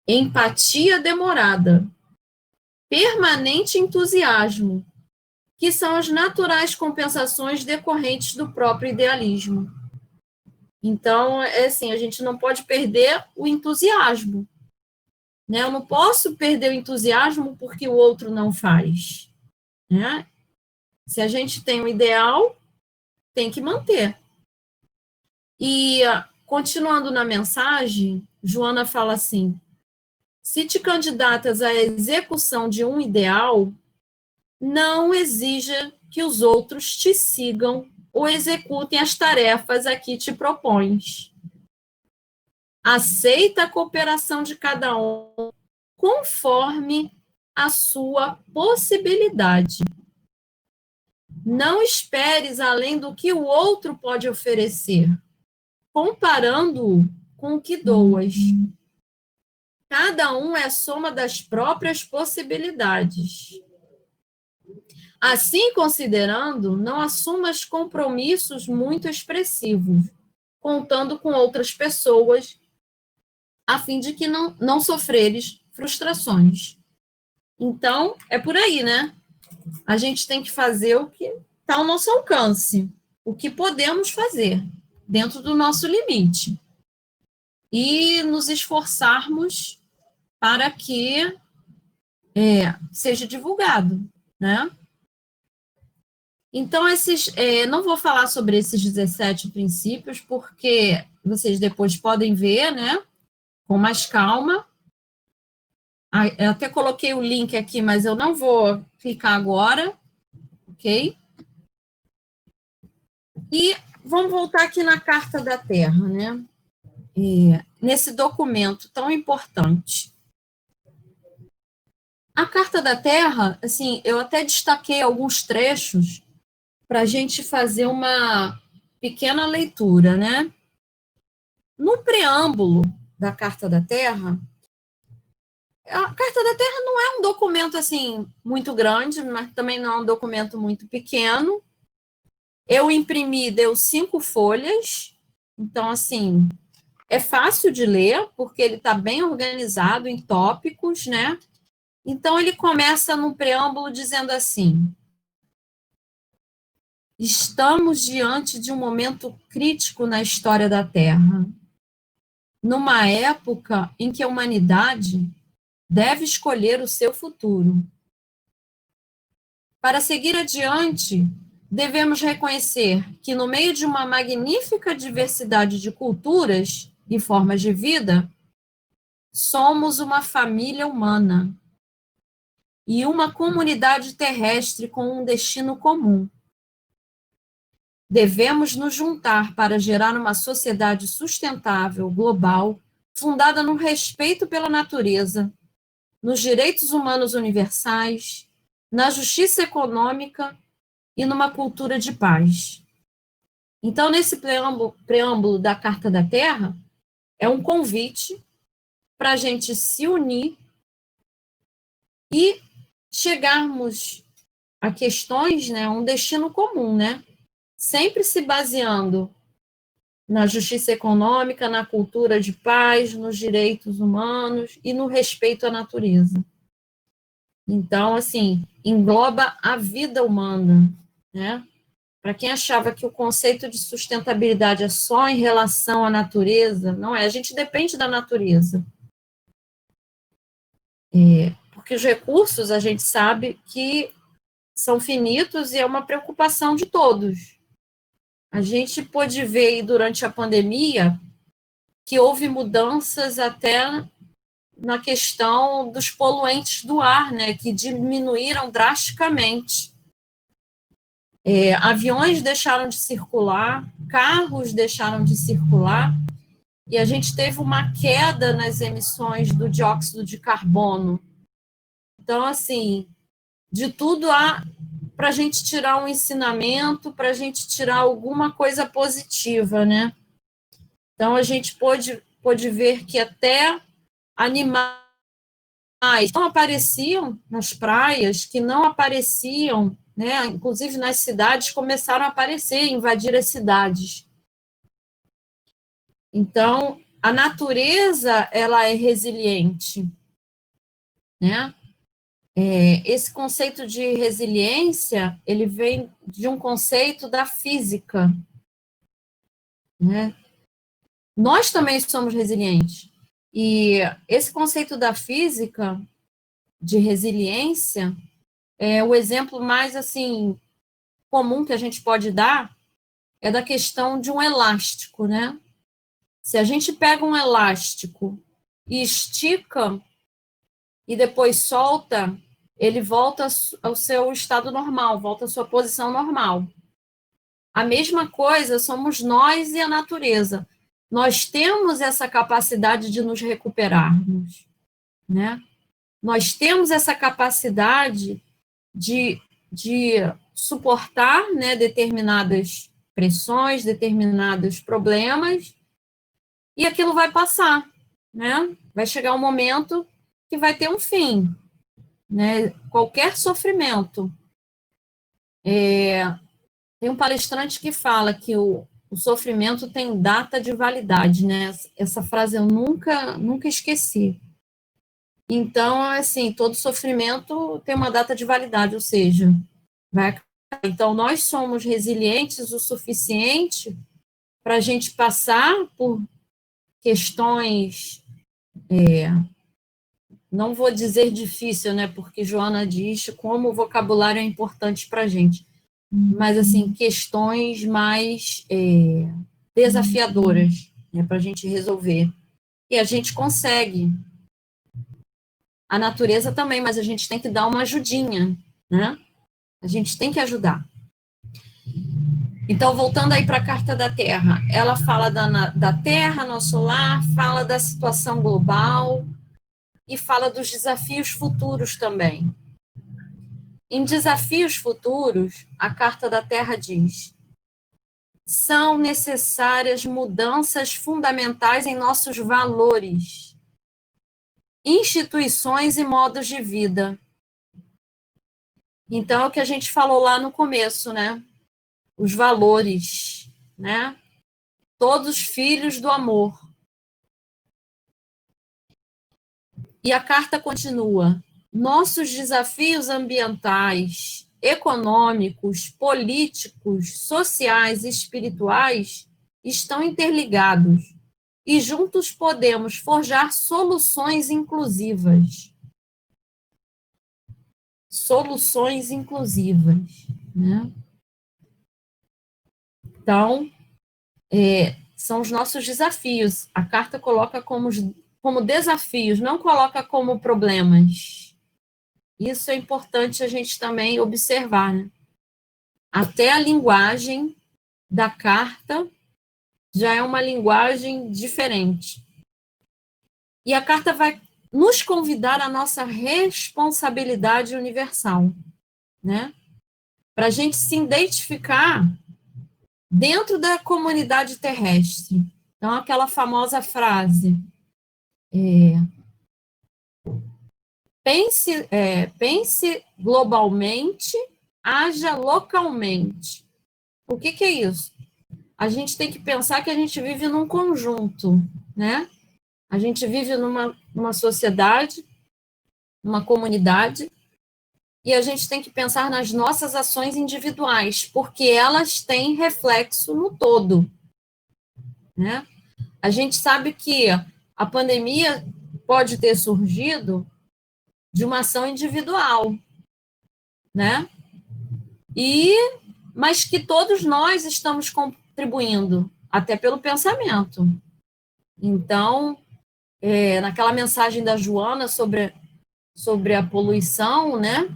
Empatia demorada, permanente entusiasmo, que são as naturais compensações decorrentes do próprio idealismo. Então, assim, a gente não pode perder o entusiasmo, né? Eu não posso perder o entusiasmo porque o outro não faz, né? Se a gente tem um ideal, tem que manter. E, continuando na mensagem, Joana fala assim, se te candidatas à execução de um ideal, não exija que os outros te sigam ou executem as tarefas a que te propões. Aceita a cooperação de cada um conforme a sua possibilidade. Não esperes além do que o outro pode oferecer, comparando-o com o que doas. Cada um é a soma das próprias possibilidades. Assim, considerando, não assumas compromissos muito expressivos, contando com outras pessoas, a fim de que não sofreres frustrações. Então, é por aí, né? A gente tem que fazer o que está ao nosso alcance, o que podemos fazer, dentro do nosso limite. E nos esforçarmos para que seja divulgado, né? Então, não vou falar sobre esses 17 princípios, porque vocês depois podem ver, né, com mais calma. Eu até coloquei o link aqui, mas eu não vou clicar agora, ok? E vamos voltar aqui na Carta da Terra, né? Nesse documento tão importante. A Carta da Terra, assim, eu até destaquei alguns trechos para a gente fazer uma pequena leitura, né? No preâmbulo da Carta da Terra, a Carta da Terra não é um documento, assim, muito grande, mas também não é um documento muito pequeno. Eu imprimi, deu 5 folhas, então, assim, é fácil de ler, porque ele está bem organizado em tópicos, né? Então, ele começa no preâmbulo dizendo assim: estamos diante de um momento crítico na história da Terra, numa época em que a humanidade deve escolher o seu futuro. Para seguir adiante, devemos reconhecer que, no meio de uma magnífica diversidade de culturas e formas de vida, somos uma família humana e uma comunidade terrestre com um destino comum. Devemos nos juntar para gerar uma sociedade sustentável, global, fundada no respeito pela natureza, nos direitos humanos universais, na justiça econômica e numa cultura de paz. Então, nesse preâmbulo da Carta da Terra, é um convite para a gente se unir e chegarmos a questões, né, um destino comum, né? Sempre se baseando na justiça econômica, na cultura de paz, nos direitos humanos e no respeito à natureza. Então, assim, engloba a vida humana, né? Para quem achava que o conceito de sustentabilidade é só em relação à natureza, não é, a gente depende da natureza. Porque os recursos, a gente sabe que são finitos e é uma preocupação de todos. A gente pôde ver durante a pandemia que houve mudanças até na questão dos poluentes do ar, né, que diminuíram drasticamente. Aviões deixaram de circular, carros deixaram de circular, e a gente teve uma queda nas emissões do dióxido de carbono. Então, assim, de tudo há para a gente tirar um ensinamento, para a gente tirar alguma coisa positiva, né? Então, a gente pôde ver que até animais não apareciam nas praias, que não apareciam, né? Inclusive nas cidades, começaram a aparecer, invadir as cidades. Então, a natureza, ela é resiliente, né? Esse conceito de resiliência, ele vem de um conceito da física, né? Nós também somos resilientes. E esse conceito da física, de resiliência, o exemplo mais, assim, comum que a gente pode dar é da questão de um elástico, né? Se a gente pega um elástico e estica e depois solta, ele volta ao seu estado normal, volta à sua posição normal. A mesma coisa somos nós e a natureza. Nós temos essa capacidade de nos recuperarmos, né? Nós temos essa capacidade de suportar, né, determinadas pressões, determinados problemas, e aquilo vai passar, né? Vai chegar um momento que vai ter um fim, né? Qualquer sofrimento. Tem um palestrante que fala que o sofrimento tem data de validade, né? Essa frase eu nunca esqueci. Então, assim, todo sofrimento tem uma data de validade, ou seja, vai acabar. Então, nós somos resilientes o suficiente para a gente passar por questões, não vou dizer difícil, né? Porque Joana diz como o vocabulário é importante para a gente, mas, assim, questões mais desafiadoras, né, para a gente resolver. E a gente consegue. A natureza também, mas a gente tem que dar uma ajudinha, né? A gente tem que ajudar. Então, voltando aí para a Carta da Terra, ela fala da Terra, nosso lar, fala da situação global e fala dos desafios futuros também. Em desafios futuros, a Carta da Terra diz: são necessárias mudanças fundamentais em nossos valores, instituições e modos de vida. Então, é o que a gente falou lá no começo, né? Os valores, né? Todos filhos do amor. E a carta continua: nossos desafios ambientais, econômicos, políticos, sociais e espirituais estão interligados e juntos podemos forjar soluções inclusivas. Soluções inclusivas, né? Então, são os nossos desafios. A carta coloca como desafios, não coloca como problemas. Isso é importante a gente também observar, né? Até a linguagem da carta já é uma linguagem diferente. E a carta vai nos convidar à nossa responsabilidade universal, né? Para a gente se identificar dentro da comunidade terrestre. Então, aquela famosa frase, pense globalmente, haja localmente. O que é isso? A gente tem que pensar que a gente vive num conjunto, né? A gente vive numa sociedade, numa comunidade, e a gente tem que pensar nas nossas ações individuais, porque elas têm reflexo no todo, né? A gente sabe que a pandemia pode ter surgido de uma ação individual, né? Mas que todos nós estamos contribuindo, até pelo pensamento. Então, naquela mensagem da Joana sobre a poluição, né?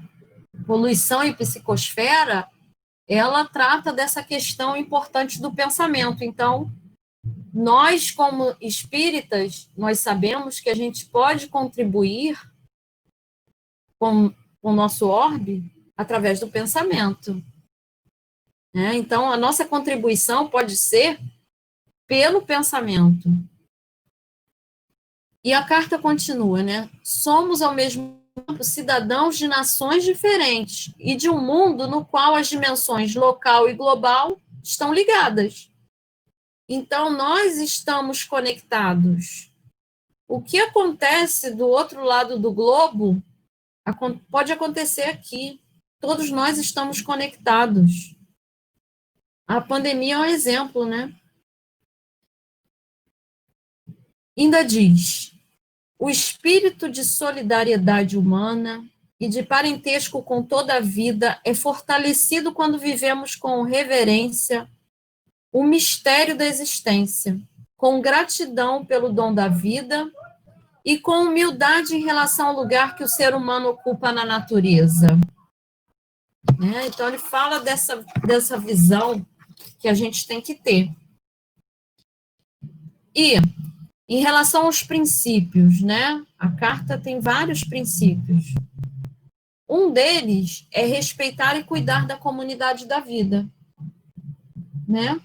Poluição e psicosfera, ela trata dessa questão importante do pensamento. Então, nós, como espíritas, nós sabemos que a gente pode contribuir com o nosso orbe através do pensamento, né? Então, a nossa contribuição pode ser pelo pensamento. E a carta continua, né? Somos, ao mesmo tempo, cidadãos de nações diferentes e de um mundo no qual as dimensões local e global estão ligadas. Então, nós estamos conectados. O que acontece do outro lado do globo pode acontecer aqui. Todos nós estamos conectados. A pandemia é um exemplo, né? Ainda diz: o espírito de solidariedade humana e de parentesco com toda a vida é fortalecido quando vivemos com reverência o mistério da existência, com gratidão pelo dom da vida e com humildade em relação ao lugar que o ser humano ocupa na natureza. Então, ele fala dessa visão que a gente tem que ter. E, em relação aos princípios, né? A carta tem vários princípios. Um deles é respeitar e cuidar da comunidade da vida, né?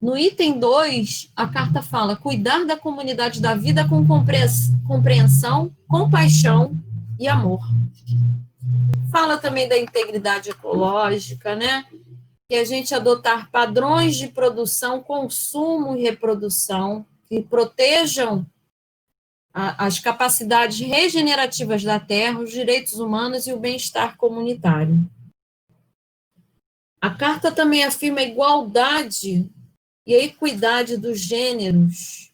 No item 2, a carta fala: cuidar da comunidade da vida com compreensão, compaixão e amor. Fala também da integridade ecológica, né? Que a gente adotar padrões de produção, consumo e reprodução que protejam as capacidades regenerativas da terra, os direitos humanos e o bem-estar comunitário. A carta também afirma a igualdade e a equidade dos gêneros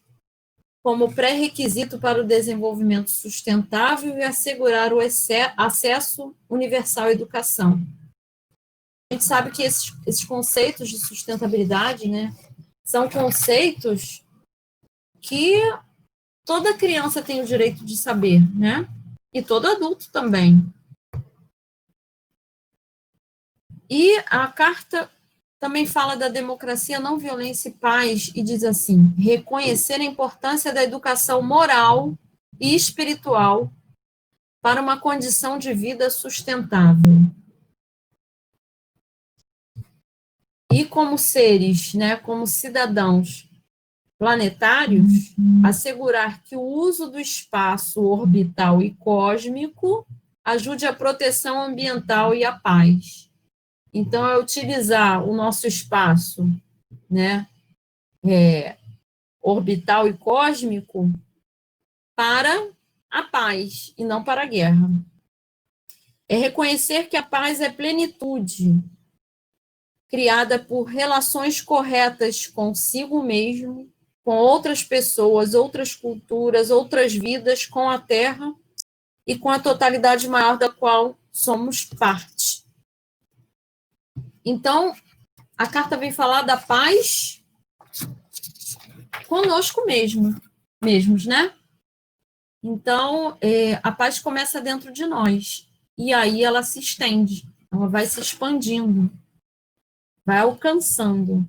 como pré-requisito para o desenvolvimento sustentável e assegurar o acesso universal à educação. A gente sabe que esses conceitos de sustentabilidade, né, são conceitos que toda criança tem o direito de saber, né? E todo adulto também. E a carta também fala da democracia, não violência e paz, e diz assim: reconhecer a importância da educação moral e espiritual para uma condição de vida sustentável. E como seres, né, como cidadãos planetários, assegurar que o uso do espaço orbital e cósmico ajude a proteção ambiental e a paz. Então, é utilizar o nosso espaço, né, orbital e cósmico para a paz e não para a guerra. É reconhecer que a paz é plenitude, criada por relações corretas consigo mesmo, com outras pessoas, outras culturas, outras vidas, com a Terra e com a totalidade maior da qual somos parte. Então, a carta vem falar da paz conosco mesmos, né? Então, a paz começa dentro de nós, e aí ela se estende, ela vai se expandindo, vai alcançando.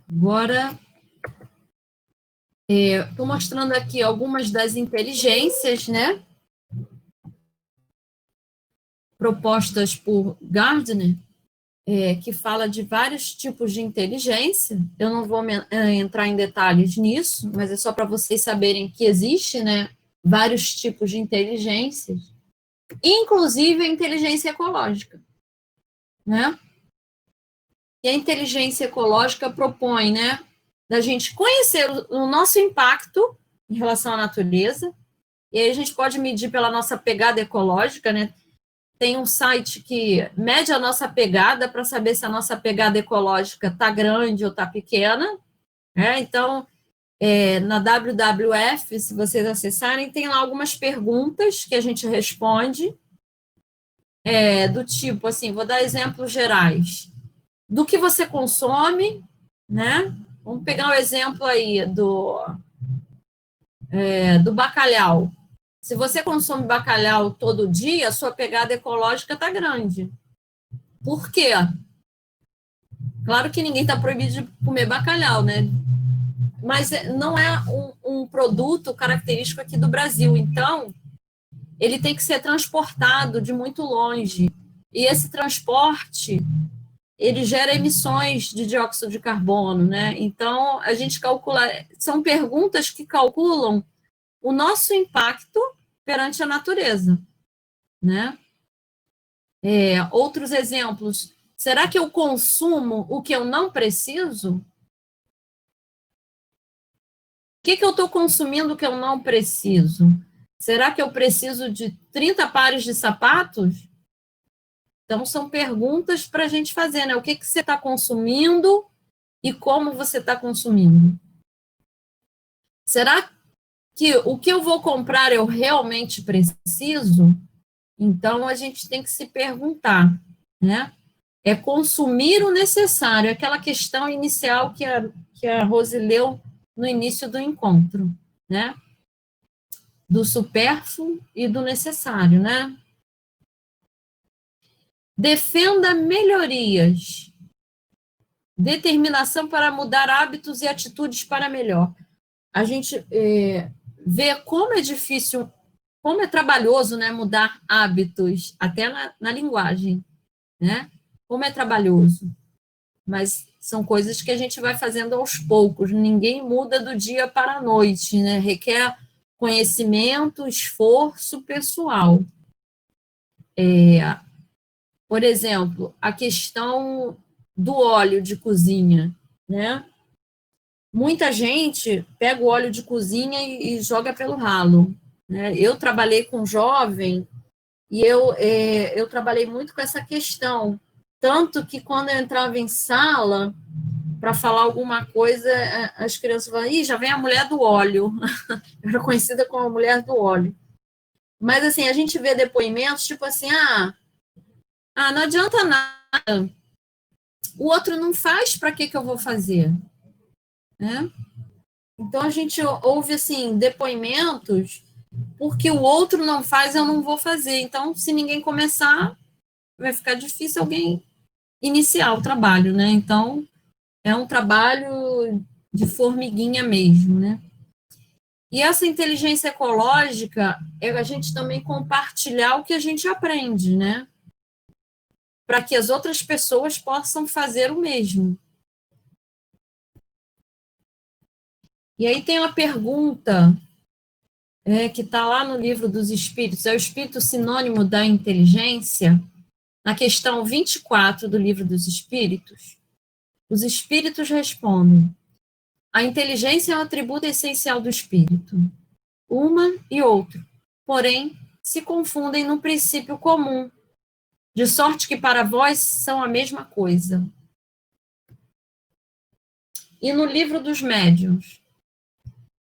Agora, estou mostrando aqui algumas das inteligências, né? Propostas por Gardner, que fala de vários tipos de inteligência. Eu não vou entrar em detalhes nisso, mas é só para vocês saberem que existe, né, vários tipos de inteligências, inclusive a inteligência ecológica, né? E a inteligência ecológica propõe, né, da gente conhecer o nosso impacto em relação à natureza, e aí a gente pode medir pela nossa pegada ecológica, né? Tem um site que mede a nossa pegada para saber se a nossa pegada ecológica está grande ou está pequena, né? Então, na WWF, se vocês acessarem, tem lá algumas perguntas que a gente responde, do tipo, assim, vou dar exemplos gerais. Do que você consome, né? Vamos pegar o exemplo aí do bacalhau. Se você consome bacalhau todo dia, a sua pegada ecológica está grande. Por quê? Claro que ninguém está proibido de comer bacalhau, né? Mas não é um produto característico aqui do Brasil. Então, ele tem que ser transportado de muito longe. E esse transporte, ele gera emissões de dióxido de carbono, né? Então, a gente calcula... São perguntas que calculam o nosso impacto perante a natureza, né? Outros exemplos. Será que eu consumo o que eu não preciso? O que eu estou consumindo que eu não preciso? Será que eu preciso de 30 pares de sapatos? Então, são perguntas para a gente fazer, né? O que você está consumindo e como você está consumindo? Será que o que eu vou comprar eu realmente preciso? Então, a gente tem que se perguntar, né? É consumir o necessário, aquela questão inicial que a Rose leu no início do encontro, né? Do supérfluo e do necessário, né? Defenda melhorias. Determinação para mudar hábitos e atitudes para melhor. A gente vê como é difícil, como é trabalhoso, né, mudar hábitos, até na linguagem, né? Como é trabalhoso. Mas são coisas que a gente vai fazendo aos poucos. Ninguém muda do dia para a noite, né? Requer conhecimento, esforço pessoal. Por exemplo, a questão do óleo de cozinha, né? Muita gente pega o óleo de cozinha e joga pelo ralo, né? Eu trabalhei com jovem e eu trabalhei muito com essa questão, tanto que quando eu entrava em sala para falar alguma coisa, as crianças falavam, ih, já vem a mulher do óleo. Eu era conhecida como a mulher do óleo. Mas, assim, a gente vê depoimentos, tipo assim, não adianta nada, o outro não faz, para que eu vou fazer? Né? Então, a gente ouve, assim, depoimentos, porque o outro não faz, eu não vou fazer. Então, se ninguém começar, vai ficar difícil alguém iniciar o trabalho, né? Então, é um trabalho de formiguinha mesmo, né? E essa inteligência ecológica é a gente também compartilhar o que a gente aprende, né? Para que as outras pessoas possam fazer o mesmo. E aí tem uma pergunta que está lá no livro dos Espíritos, é o Espírito sinônimo da inteligência? Na questão 24 do livro dos Espíritos, os Espíritos respondem: a inteligência é um atributo essencial do Espírito. Uma e outro, porém, se confundem num princípio comum, de sorte que para vós são a mesma coisa. E no livro dos Médiuns,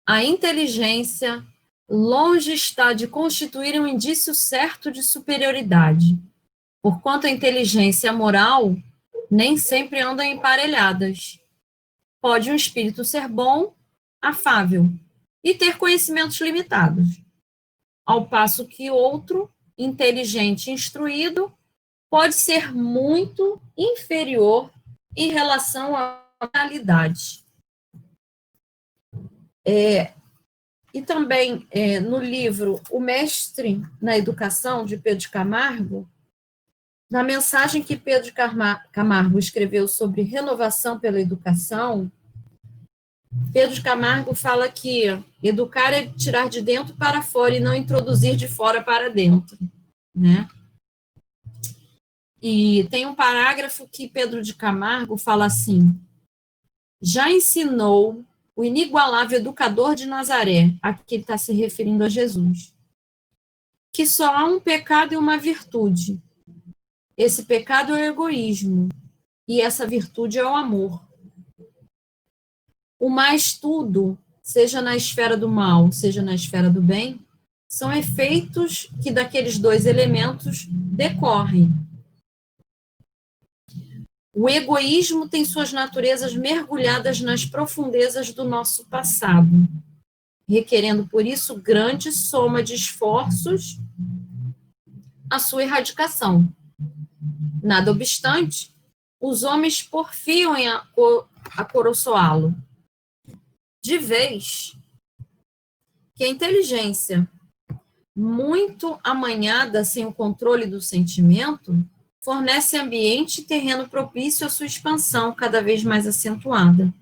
a inteligência longe está de constituir um indício certo de superioridade, porquanto a inteligência e a moral nem sempre andam emparelhadas. Pode um espírito ser bom, afável, e ter conhecimentos limitados, ao passo que outro, inteligente e instruído, pode ser muito inferior em relação à realidade. E também, no livro O Mestre na Educação, de Pedro de Camargo, na mensagem que Pedro de Camargo escreveu sobre renovação pela educação, Pedro de Camargo fala que educar é tirar de dentro para fora e não introduzir de fora para dentro, né? E tem um parágrafo que Pedro de Camargo fala assim: já ensinou o inigualável educador de Nazaré, a que ele está se referindo a Jesus, que só há um pecado e uma virtude. Esse pecado é o egoísmo, e essa virtude é o amor. O mais tudo, seja na esfera do mal, seja na esfera do bem, são efeitos que daqueles dois elementos decorrem. O egoísmo tem suas naturezas mergulhadas nas profundezas do nosso passado, requerendo, por isso, grande soma de esforços a sua erradicação. Nada obstante, os homens porfiam em acoroçoá-lo. De vez que a inteligência, muito amanhada sem o controle do sentimento, fornece ambiente e terreno propício à sua expansão cada vez mais acentuada.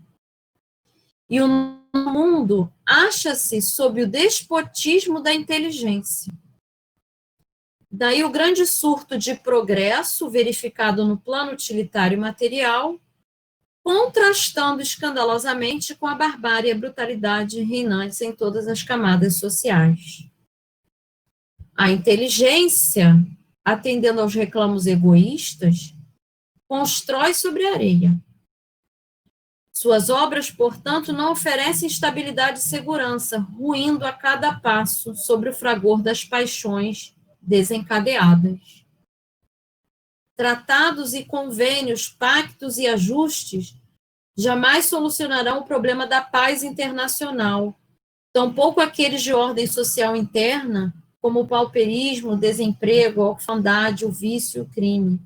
E o mundo acha-se sob o despotismo da inteligência. Daí o grande surto de progresso verificado no plano utilitário e material, contrastando escandalosamente com a barbárie e a brutalidade reinantes em todas as camadas sociais. A inteligência, atendendo aos reclamos egoístas, constrói sobre a areia. Suas obras, portanto, não oferecem estabilidade e segurança, ruindo a cada passo sobre o fragor das paixões desencadeadas. Tratados e convênios, pactos e ajustes jamais solucionarão o problema da paz internacional, tampouco aqueles de ordem social interna, como o pauperismo, o desemprego, a orfandade, o vício e o crime.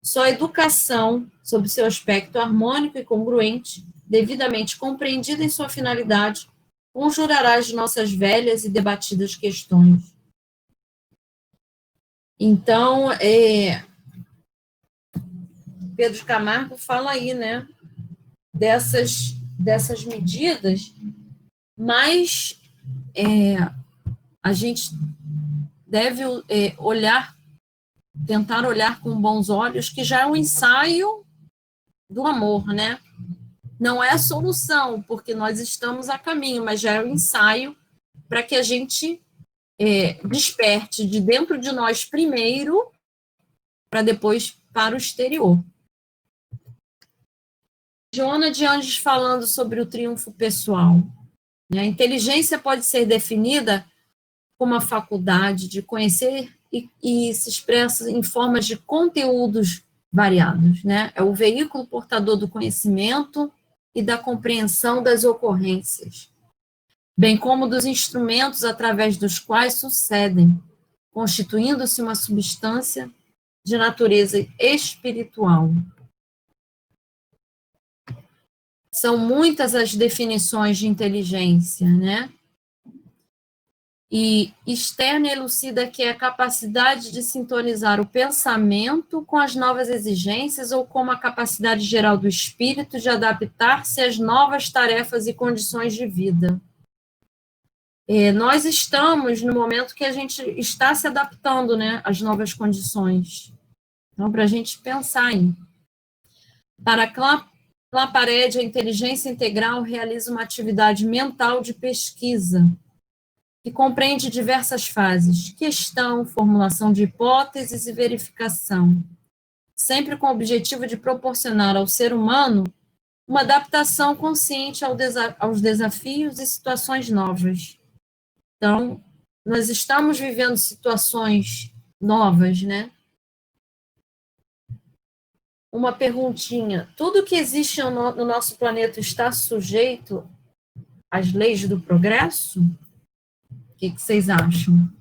Só a educação, sob seu aspecto harmônico e congruente, devidamente compreendida em sua finalidade, conjurará as nossas velhas e debatidas questões. Então, Pedro de Camargo fala aí, né, dessas medidas, mas a gente deve tentar olhar com bons olhos, que já é um ensaio do amor, né? Não é a solução, porque nós estamos a caminho, mas já é um ensaio para que a gente desperte de dentro de nós primeiro, para depois para o exterior. Joana de Anjos falando sobre o triunfo pessoal. A inteligência pode ser definida como a faculdade de conhecer e se expressa em formas de conteúdos variados, né? É o veículo portador do conhecimento e da compreensão das ocorrências, bem como dos instrumentos através dos quais sucedem, constituindo-se uma substância de natureza espiritual. São muitas as definições de inteligência, né? E externa elucida que é a capacidade de sintonizar o pensamento com as novas exigências ou como a capacidade geral do espírito de adaptar-se às novas tarefas e condições de vida. Nós estamos no momento que a gente está se adaptando, né, às novas condições. Então, para a gente pensar aí. Para Claparede, a inteligência integral realiza uma atividade mental de pesquisa, que compreende diversas fases: questão, formulação de hipóteses e verificação, sempre com o objetivo de proporcionar ao ser humano uma adaptação consciente aos desafios e situações novas. Então, nós estamos vivendo situações novas, né? Uma perguntinha: tudo que existe no nosso planeta está sujeito às leis do progresso? O que vocês acham?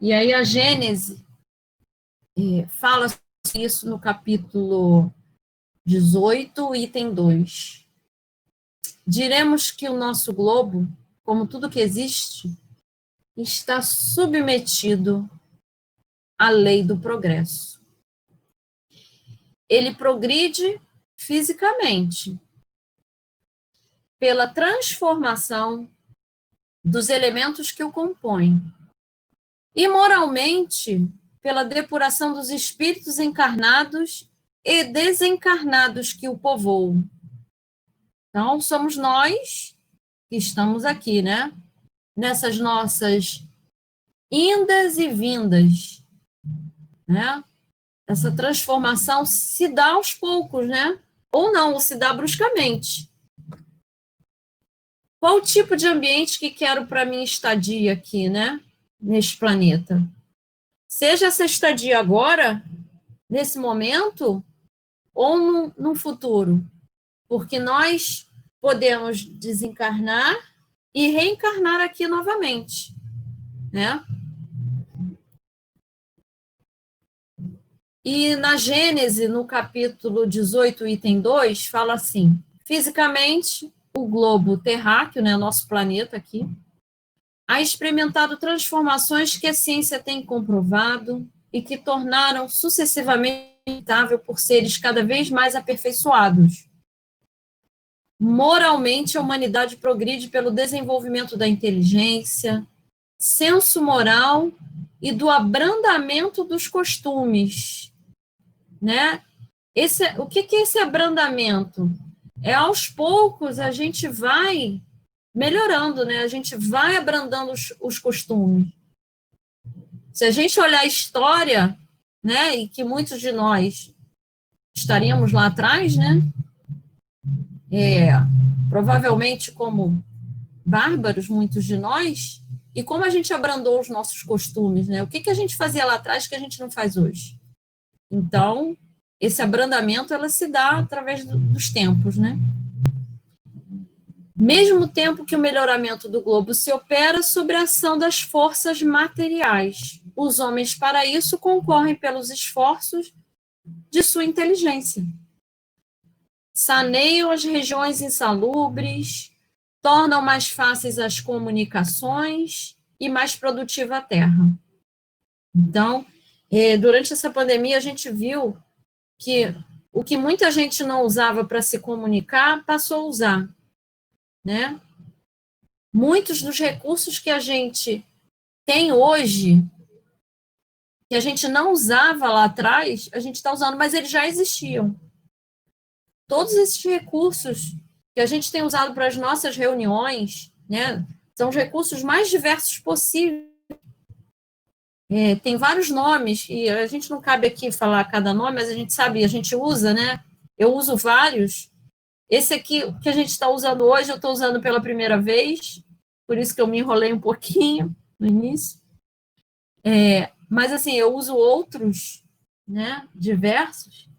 E aí a Gênese fala sobre isso no capítulo 18, item 2. Diremos que o nosso globo, como tudo que existe, está submetido à lei do progresso. Ele progride fisicamente pela transformação dos elementos que o compõem, e moralmente pela depuração dos espíritos encarnados e desencarnados que o povoam. Então, somos nós que estamos aqui, né? Nessas nossas indas e vindas, né? Essa transformação se dá aos poucos, né? Ou não, ou se dá bruscamente. Qual o tipo de ambiente que quero para minha estadia aqui, né? Neste planeta? Seja essa estadia agora, nesse momento, ou no futuro. Porque nós podemos desencarnar e reencarnar aqui novamente, né? E na Gênese, no capítulo 18, item 2, fala assim: fisicamente, o globo terráqueo, né, nosso planeta aqui, ha experimentado transformações que a ciência tem comprovado e que tornaram sucessivamente inevitável por seres cada vez mais aperfeiçoados. Moralmente, a humanidade progride pelo desenvolvimento da inteligência, senso moral e do abrandamento dos costumes, né? O que é esse abrandamento? É aos poucos a gente vai melhorando, né? A gente vai abrandando os costumes. Se a gente olhar a história, né, e que muitos de nós estaríamos lá atrás, né? Provavelmente como bárbaros, muitos de nós, e como a gente abrandou os nossos costumes, né? O que a gente fazia lá atrás que a gente não faz hoje? Então, esse abrandamento, ela se dá através dos tempos, né? Mesmo tempo que o melhoramento do globo se opera sobre a ação das forças materiais, os homens para isso concorrem pelos esforços de sua inteligência. Saneiam as regiões insalubres, tornam mais fáceis as comunicações e mais produtiva a terra. Então, durante essa pandemia, a gente viu que o que muita gente não usava para se comunicar, passou a usar, né? Muitos dos recursos que a gente tem hoje, que a gente não usava lá atrás, a gente está usando, mas eles já existiam. Todos esses recursos que a gente tem usado para as nossas reuniões, né, são os recursos mais diversos possíveis. Tem vários nomes, e a gente não cabe aqui falar cada nome, mas a gente sabe, a gente usa, né? Eu uso vários. Esse aqui, que a gente está usando hoje, eu estou usando pela primeira vez, por isso que eu me enrolei um pouquinho no início. Mas, assim, eu uso outros, né, diversos,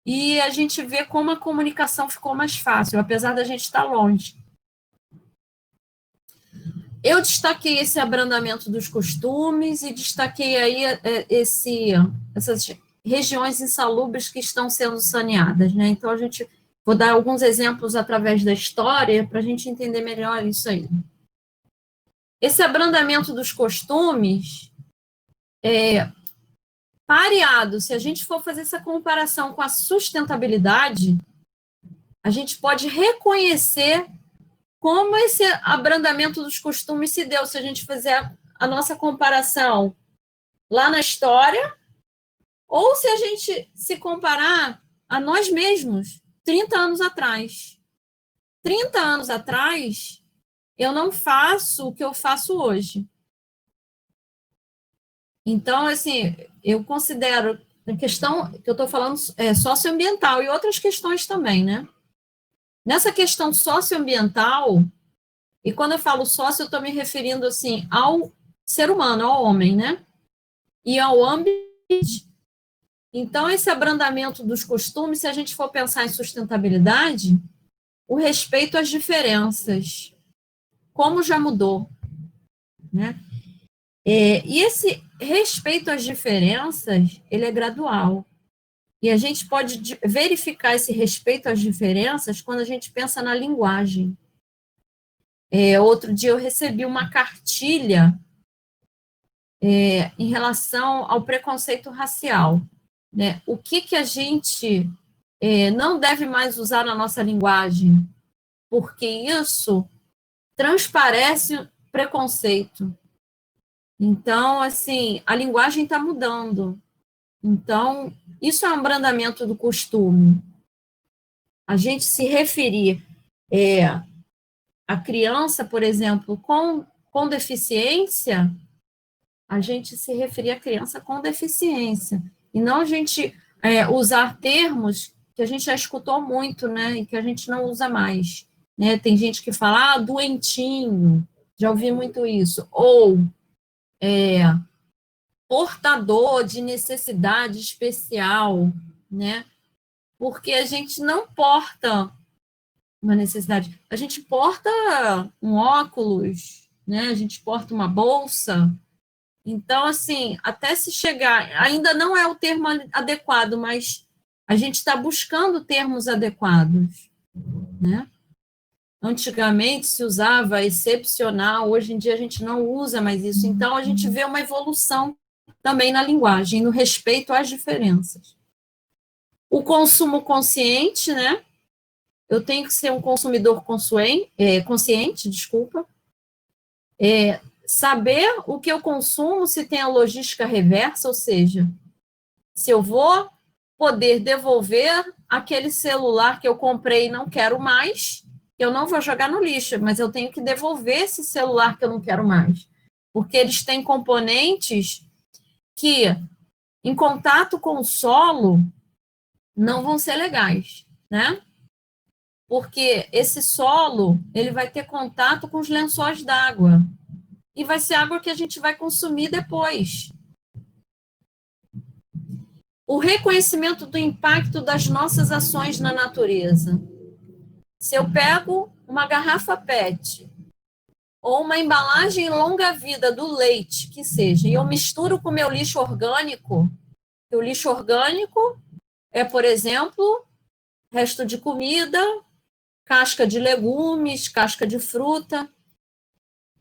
e a gente vê como a comunicação ficou mais fácil, apesar da gente estar longe. Eu destaquei esse abrandamento dos costumes e destaquei aí essas regiões insalubres que estão sendo saneadas, né? Então, vou dar alguns exemplos através da história para a gente entender melhor isso aí. Esse abrandamento dos costumes, pareado, se a gente for fazer essa comparação com a sustentabilidade, a gente pode reconhecer como esse abrandamento dos costumes se deu, se a gente fizer a nossa comparação lá na história, ou se a gente se comparar a nós mesmos 30 anos atrás. 30 anos atrás, eu não faço o que eu faço hoje. Então, assim, eu considero a questão que eu estou falando socioambiental e outras questões também, né? Nessa questão socioambiental, e quando eu falo sócio, eu estou me referindo, assim, ao ser humano, ao homem, né? E ao ambiente. Então, esse abrandamento dos costumes, se a gente for pensar em sustentabilidade, o respeito às diferenças, como já mudou, né? E esse respeito às diferenças, ele é gradual. E a gente pode verificar esse respeito às diferenças quando a gente pensa na linguagem. Outro dia eu recebi uma cartilha em relação ao preconceito racial, né? O que a gente não deve mais usar na nossa linguagem, porque isso transparece preconceito. Então, assim, a linguagem está mudando. Então, isso é um abrandamento do costume. A gente se referir a criança, por exemplo, com deficiência, a gente se referir a criança com deficiência. E não a gente usar termos que a gente já escutou muito, né, e que a gente não usa mais. Né? Tem gente que fala, doentinho, já ouvi muito isso. Ou portador de necessidade especial, né? Porque a gente não porta uma necessidade, a gente porta um óculos, né? A gente porta uma bolsa. Então, assim, até se chegar, ainda não é o termo adequado, mas a gente está buscando termos adequados, né? Antigamente se usava excepcional, hoje em dia a gente não usa mais isso. Então, a gente vê uma evolução também na linguagem, no respeito às diferenças. O consumo consciente, né? Eu tenho que ser um consumidor consciente, desculpa. Saber o que eu consumo, se tem a logística reversa, ou seja, se eu vou poder devolver aquele celular que eu comprei e não quero mais, eu não vou jogar no lixo, mas eu tenho que devolver esse celular que eu não quero mais. Porque eles têm componentes que, em contato com o solo, não vão ser legais, né? Porque esse solo, ele vai ter contato com os lençóis d'água. E vai ser água que a gente vai consumir depois. O reconhecimento do impacto das nossas ações na natureza. Se eu pego uma garrafa PET ou uma embalagem longa-vida do leite, que seja, e eu misturo com o meu lixo orgânico, o lixo orgânico é, por exemplo, resto de comida, casca de legumes, casca de fruta.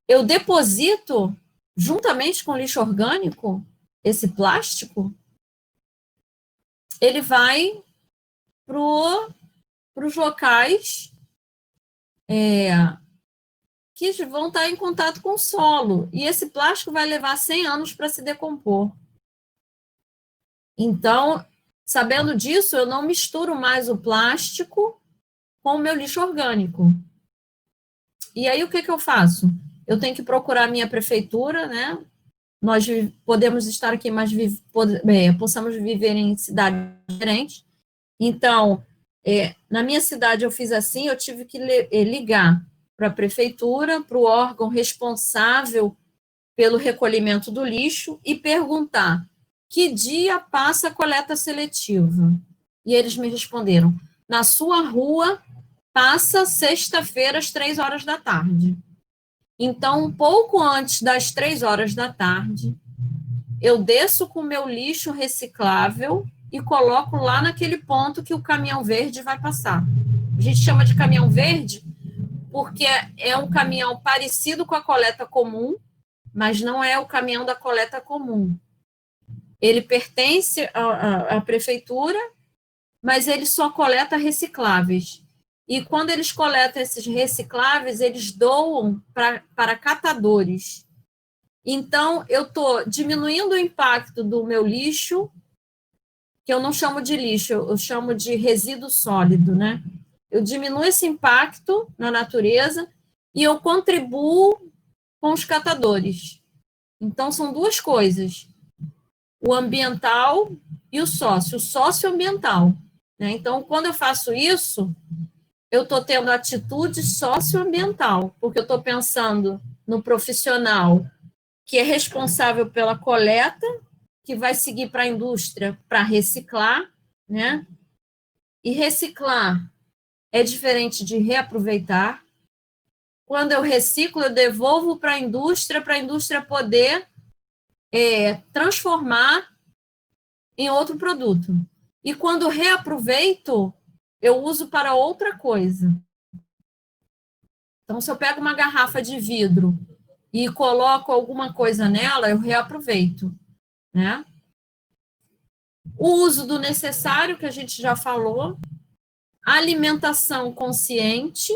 Eu deposito, juntamente com o lixo orgânico, esse plástico, ele vai para os locais que vão estar em contato com o solo. E esse plástico vai levar 100 anos para se decompor. Então, sabendo disso, eu não misturo mais o plástico com o meu lixo orgânico. E aí, o que eu faço? Eu tenho que procurar a minha prefeitura, né? Nós podemos estar aqui, mas possamos viver em cidades diferentes. Então, na minha cidade eu fiz assim, eu tive que ligar para a prefeitura, para o órgão responsável pelo recolhimento do lixo e perguntar que dia passa a coleta seletiva. E eles me responderam, na sua rua passa sexta-feira às 3 horas da tarde. Então, um pouco antes das 3 horas da tarde, eu desço com o meu lixo reciclável e coloco lá naquele ponto que o caminhão verde vai passar. A gente chama de caminhão verde porque é um caminhão parecido com a coleta comum, mas não é o caminhão da coleta comum. Ele pertence à prefeitura, mas ele só coleta recicláveis. E quando eles coletam esses recicláveis, eles doam para catadores. Então, eu estou diminuindo o impacto do meu lixo, que eu não chamo de lixo, eu chamo de resíduo sólido, né? Eu diminuo esse impacto na natureza e eu contribuo com os catadores. Então, são duas coisas, o ambiental e o socioambiental, né? Então, quando eu faço isso, eu estou tendo atitude socioambiental, porque eu estou pensando no profissional que é responsável pela coleta, que vai seguir para a indústria para reciclar, né? E reciclar é diferente de reaproveitar. Quando eu reciclo, eu devolvo para a indústria poder transformar em outro produto. E quando reaproveito, eu uso para outra coisa. Então, se eu pego uma garrafa de vidro e coloco alguma coisa nela, eu reaproveito, né? O uso do necessário, que a gente já falou, alimentação consciente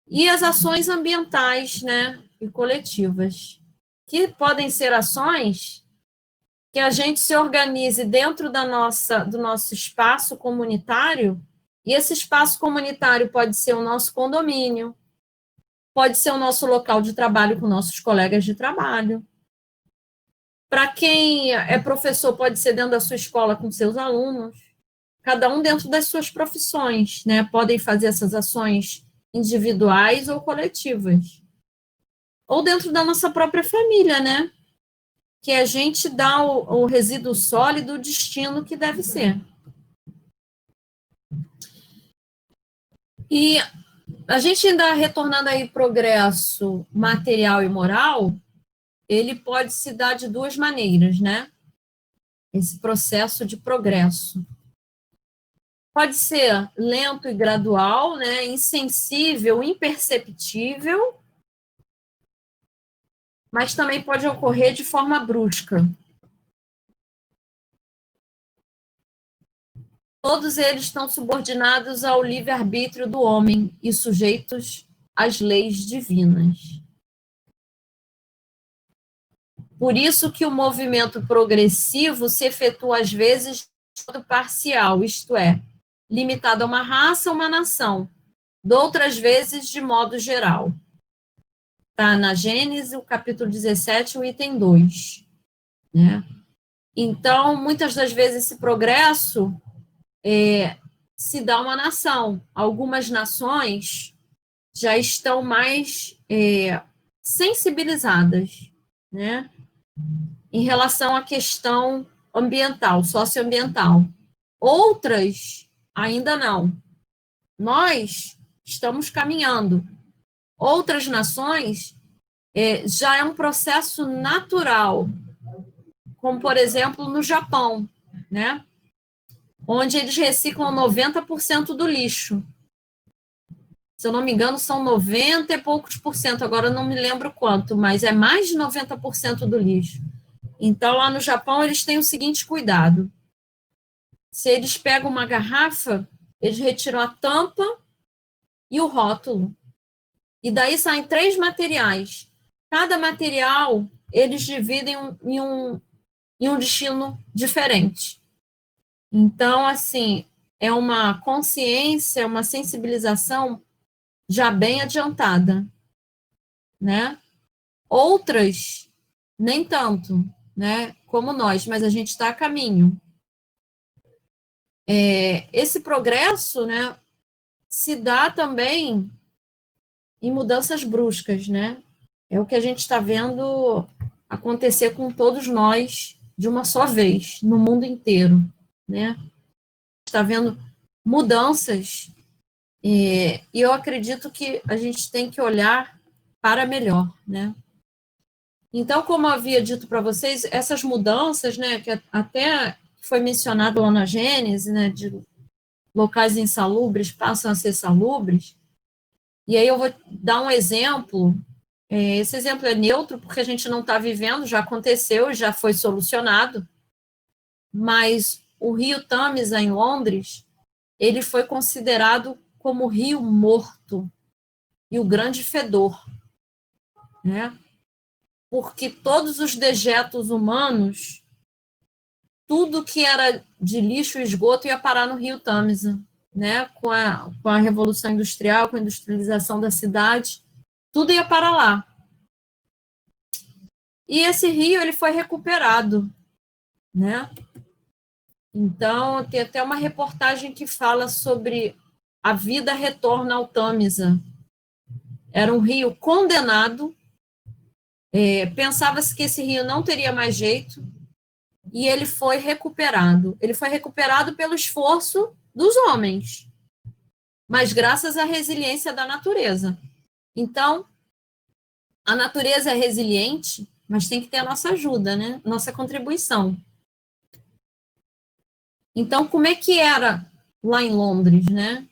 e as ações ambientais, né, e coletivas, que podem ser ações que a gente se organize dentro do nosso espaço comunitário, e esse espaço comunitário pode ser o nosso condomínio, pode ser o nosso local de trabalho com nossos colegas de trabalho. Para quem é professor, pode ser dentro da sua escola com seus alunos, cada um dentro das suas profissões, né? Podem fazer essas ações individuais ou coletivas. Ou dentro da nossa própria família, né? Que a gente dá o resíduo sólido o destino que deve ser. E a gente ainda retornando aí progresso material e moral, ele pode se dar de duas maneiras, né? Esse processo de progresso. Pode ser lento e gradual, né? Insensível, imperceptível, mas também pode ocorrer de forma brusca. Todos eles estão subordinados ao livre-arbítrio do homem e sujeitos às leis divinas. Por isso que o movimento progressivo se efetua, às vezes, de modo parcial, isto é, limitado a uma raça ou uma nação, de outras vezes, de modo geral. Está na Gênesis, o capítulo 17, o item 2. Né? Então, muitas das vezes, esse progresso se dá uma nação. Algumas nações já estão mais sensibilizadas, né? Em relação à questão ambiental, socioambiental. Outras ainda não. Nós estamos caminhando. Outras nações já é um processo natural, como, por exemplo, no Japão, né? Onde eles reciclam 90% do lixo. Se eu não me engano, são 90 e poucos por cento, agora eu não me lembro quanto, mas é mais de 90% do lixo. Então, lá no Japão, eles têm o seguinte cuidado. Se eles pegam uma garrafa, eles retiram a tampa e o rótulo. E daí saem 3 materiais. Cada material, eles dividem em um destino diferente. Então, assim, é uma consciência, uma sensibilização já bem adiantada, né? Outras, nem tanto, né? Como nós, mas a gente está a caminho. Esse progresso, né, se dá também em mudanças bruscas, né? É o que a gente está vendo acontecer com todos nós de uma só vez, no mundo inteiro, né? Está vendo mudanças e eu acredito que a gente tem que olhar para melhor, né? Então, como eu havia dito para vocês, essas mudanças, né, que até foi mencionado lá na Gênesis, né, de locais insalubres passam a ser salubres, e aí eu vou dar um exemplo, esse exemplo é neutro, porque a gente não está vivendo, já aconteceu, já foi solucionado, mas o rio Tâmisa, em Londres, ele foi considerado como rio morto, e o grande fedor, né? Porque todos os dejetos humanos, tudo que era de lixo e esgoto ia parar no rio Tâmisa, né? Com a Revolução Industrial, com a industrialização da cidade, tudo ia para lá. E esse rio, ele foi recuperado, né? Então, tem até uma reportagem que fala sobre a vida retorna ao Tâmisa. Era um rio condenado, pensava-se que esse rio não teria mais jeito, e ele foi recuperado. Ele foi recuperado pelo esforço dos homens, mas graças à resiliência da natureza. Então, a natureza é resiliente, mas tem que ter a nossa ajuda, né? Nossa contribuição. Então, como é que era lá em Londres, né?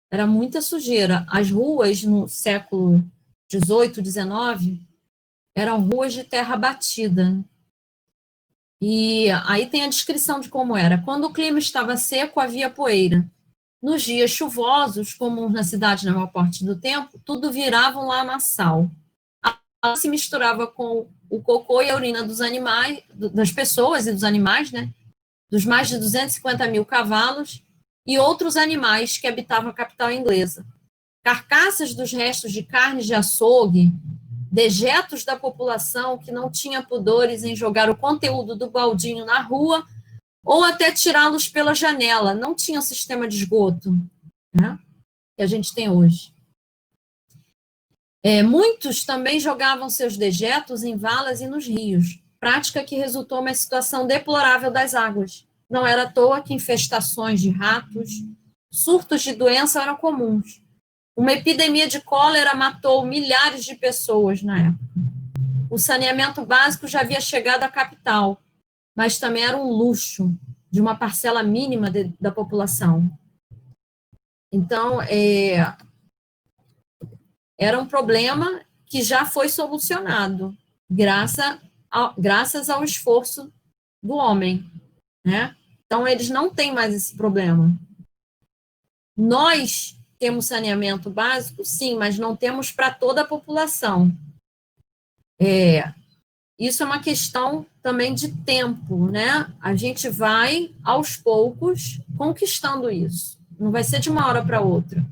Era muita sujeira. As ruas no século XVIII, XIX, eram ruas de terra batida. E aí tem a descrição de como era. Quando o clima estava seco, havia poeira. Nos dias chuvosos, como na cidade na maior parte do tempo, tudo virava um lamaçal. A água se misturava com o cocô e a urina dos animais, das pessoas e dos animais, né? Dos mais de 250 mil cavalos e outros animais que habitavam a capital inglesa. Carcaças dos restos de carne de açougue, dejetos da população que não tinha pudores em jogar o conteúdo do baldinho na rua ou até tirá-los pela janela. Não tinha sistema de esgoto, né, que a gente tem hoje. Muitos também jogavam seus dejetos em valas e nos rios, prática que resultou uma situação deplorável das águas. Não era à toa que infestações de ratos, surtos de doença eram comuns. Uma epidemia de cólera matou milhares de pessoas na época. O saneamento básico já havia chegado à capital, mas também era um luxo de uma parcela mínima da população. Então, era um problema que já foi solucionado, graças ao esforço do homem, né? Então, eles não têm mais esse problema. Nós temos saneamento básico, sim, mas não temos para toda a população. Isso é uma questão também de tempo, né? A gente vai, aos poucos, conquistando isso. Não vai ser de uma hora para outra.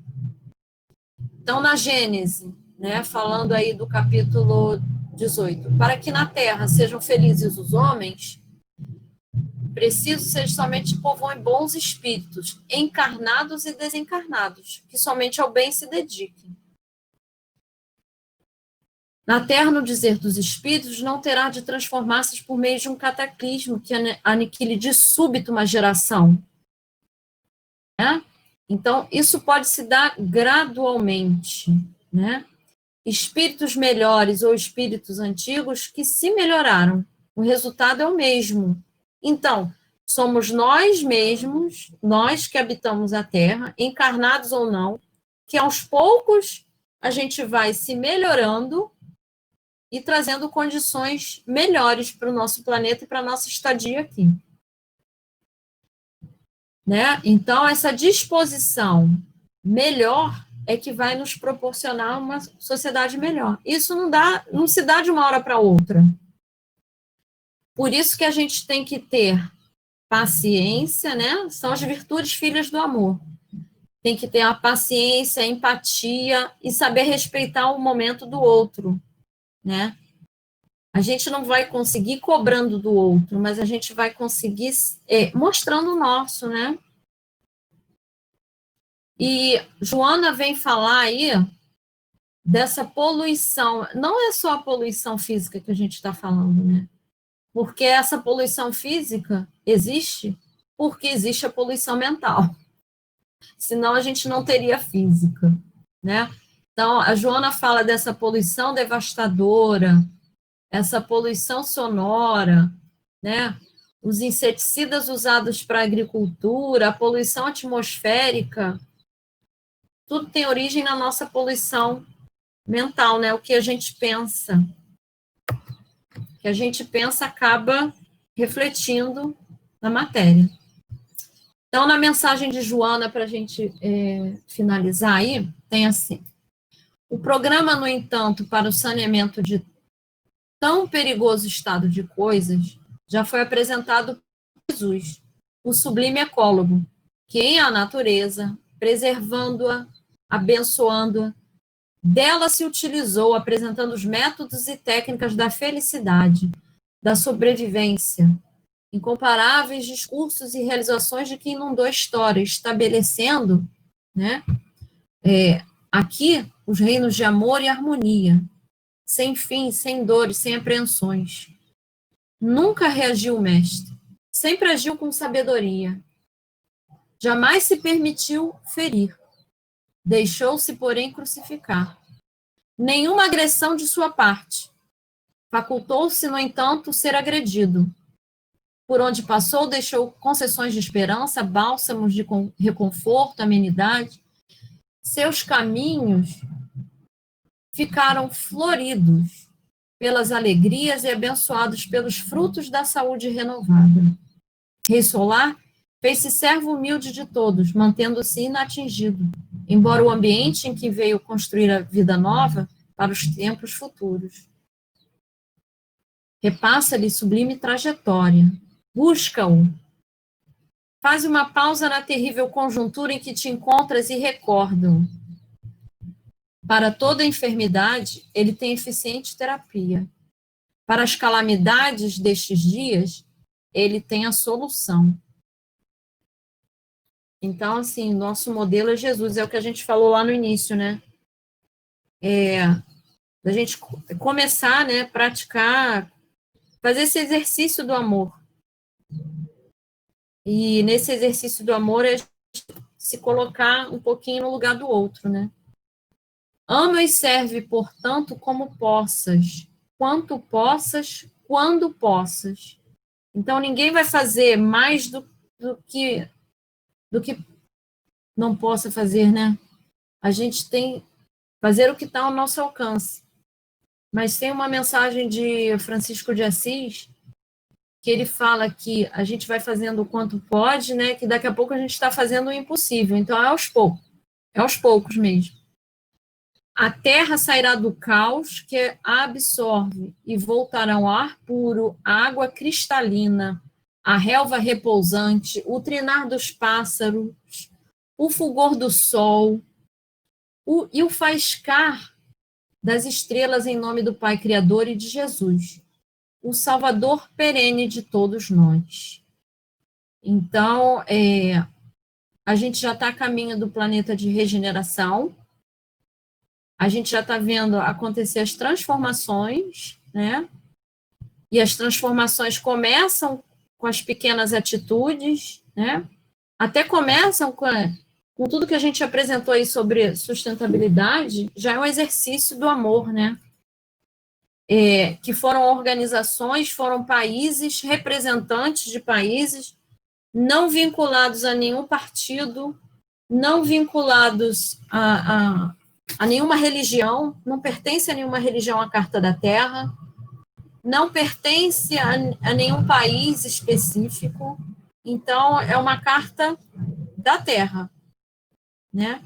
Então, na Gênese, né, falando aí do capítulo 18, para que na terra sejam felizes os homens, preciso ser somente povoem bons espíritos, encarnados e desencarnados, que somente ao bem se dediquem. Na terra, no dizer dos espíritos, não terá de transformar-se por meio de um cataclismo que aniquile de súbito uma geração. Né? Então, isso pode se dar gradualmente, né? Espíritos melhores ou espíritos antigos que se melhoraram. O resultado é o mesmo. Então, somos nós mesmos, nós que habitamos a Terra, encarnados ou não, que aos poucos a gente vai se melhorando e trazendo condições melhores para o nosso planeta e para a nossa estadia aqui. Né? Então, essa disposição melhor é que vai nos proporcionar uma sociedade melhor. Isso não se dá de uma hora para outra. Por isso que a gente tem que ter paciência, né? São as virtudes filhas do amor. Tem que ter a paciência, a empatia e saber respeitar o momento do outro, né? A gente não vai conseguir cobrando do outro, mas a gente vai conseguir mostrando o nosso, né? E Joana vem falar aí dessa poluição. Não é só a poluição física que a gente está falando, né? Porque essa poluição física existe porque existe a poluição mental. Senão a gente não teria física, né? Então, a Joana fala dessa poluição devastadora, essa poluição sonora, né? Os inseticidas usados para a agricultura, a poluição atmosférica, tudo tem origem na nossa poluição mental, né? O que a gente pensa. O que a gente pensa acaba refletindo na matéria. Então, na mensagem de Joana, para a gente finalizar aí, tem assim: o programa, no entanto, para o saneamento de tão perigoso estado de coisas já foi apresentado por Jesus, o sublime ecólogo, que em a natureza, preservando-a, abençoando-a, dela se utilizou, apresentando os métodos e técnicas da felicidade, da sobrevivência, incomparáveis discursos e realizações de quem inundou a história, estabelecendo, né, aqui os reinos de amor e harmonia, sem fim, sem dores, sem apreensões. Nunca reagiu o mestre, sempre agiu com sabedoria. Jamais se permitiu ferir, deixou-se, porém, crucificar. Nenhuma agressão de sua parte. Facultou-se, no entanto, ser agredido. Por onde passou, deixou concessões de esperança, bálsamos de reconforto, amenidade. Seus caminhos ficaram floridos pelas alegrias e abençoados pelos frutos da saúde renovada. Rei Solar fez-se servo humilde de todos, mantendo-se inatingido, embora o ambiente em que veio construir a vida nova para os tempos futuros. Repassa-lhe sublime trajetória, busca-o. Faz uma pausa na terrível conjuntura em que te encontras e recorda-o. Para toda enfermidade, ele tem eficiente terapia. Para as calamidades destes dias, ele tem a solução. Então, assim, nosso modelo é Jesus, é o que a gente falou lá no início, né? Da gente começar, né, praticar, fazer esse exercício do amor. E nesse exercício do amor é se colocar um pouquinho no lugar do outro, né? Ama e serve, portanto, como possas, quanto possas, quando possas. Então, ninguém vai fazer mais do que não possa fazer, né? A gente tem que fazer o que está ao nosso alcance. Mas tem uma mensagem de Francisco de Assis, que ele fala que a gente vai fazendo o quanto pode, né? Que daqui a pouco a gente está fazendo o impossível. Então, é aos poucos mesmo. A terra sairá do caos que a absorve e voltará ao ar puro, a água cristalina, a relva repousante, o trinar dos pássaros, o fulgor do sol e o faiscar das estrelas em nome do Pai Criador e de Jesus, o Salvador perene de todos nós. Então, a gente já está a caminho do planeta de regeneração. A gente já está vendo acontecer as transformações, né? E as transformações começam com as pequenas atitudes, né? Até começam com tudo que a gente apresentou aí sobre sustentabilidade, já é um exercício do amor, né? Que foram organizações, foram países, representantes de países, não vinculados a nenhum partido, não vinculados a nenhuma religião, não pertence a nenhuma religião a Carta da Terra, não pertence a nenhum país específico, então é uma carta da Terra, né?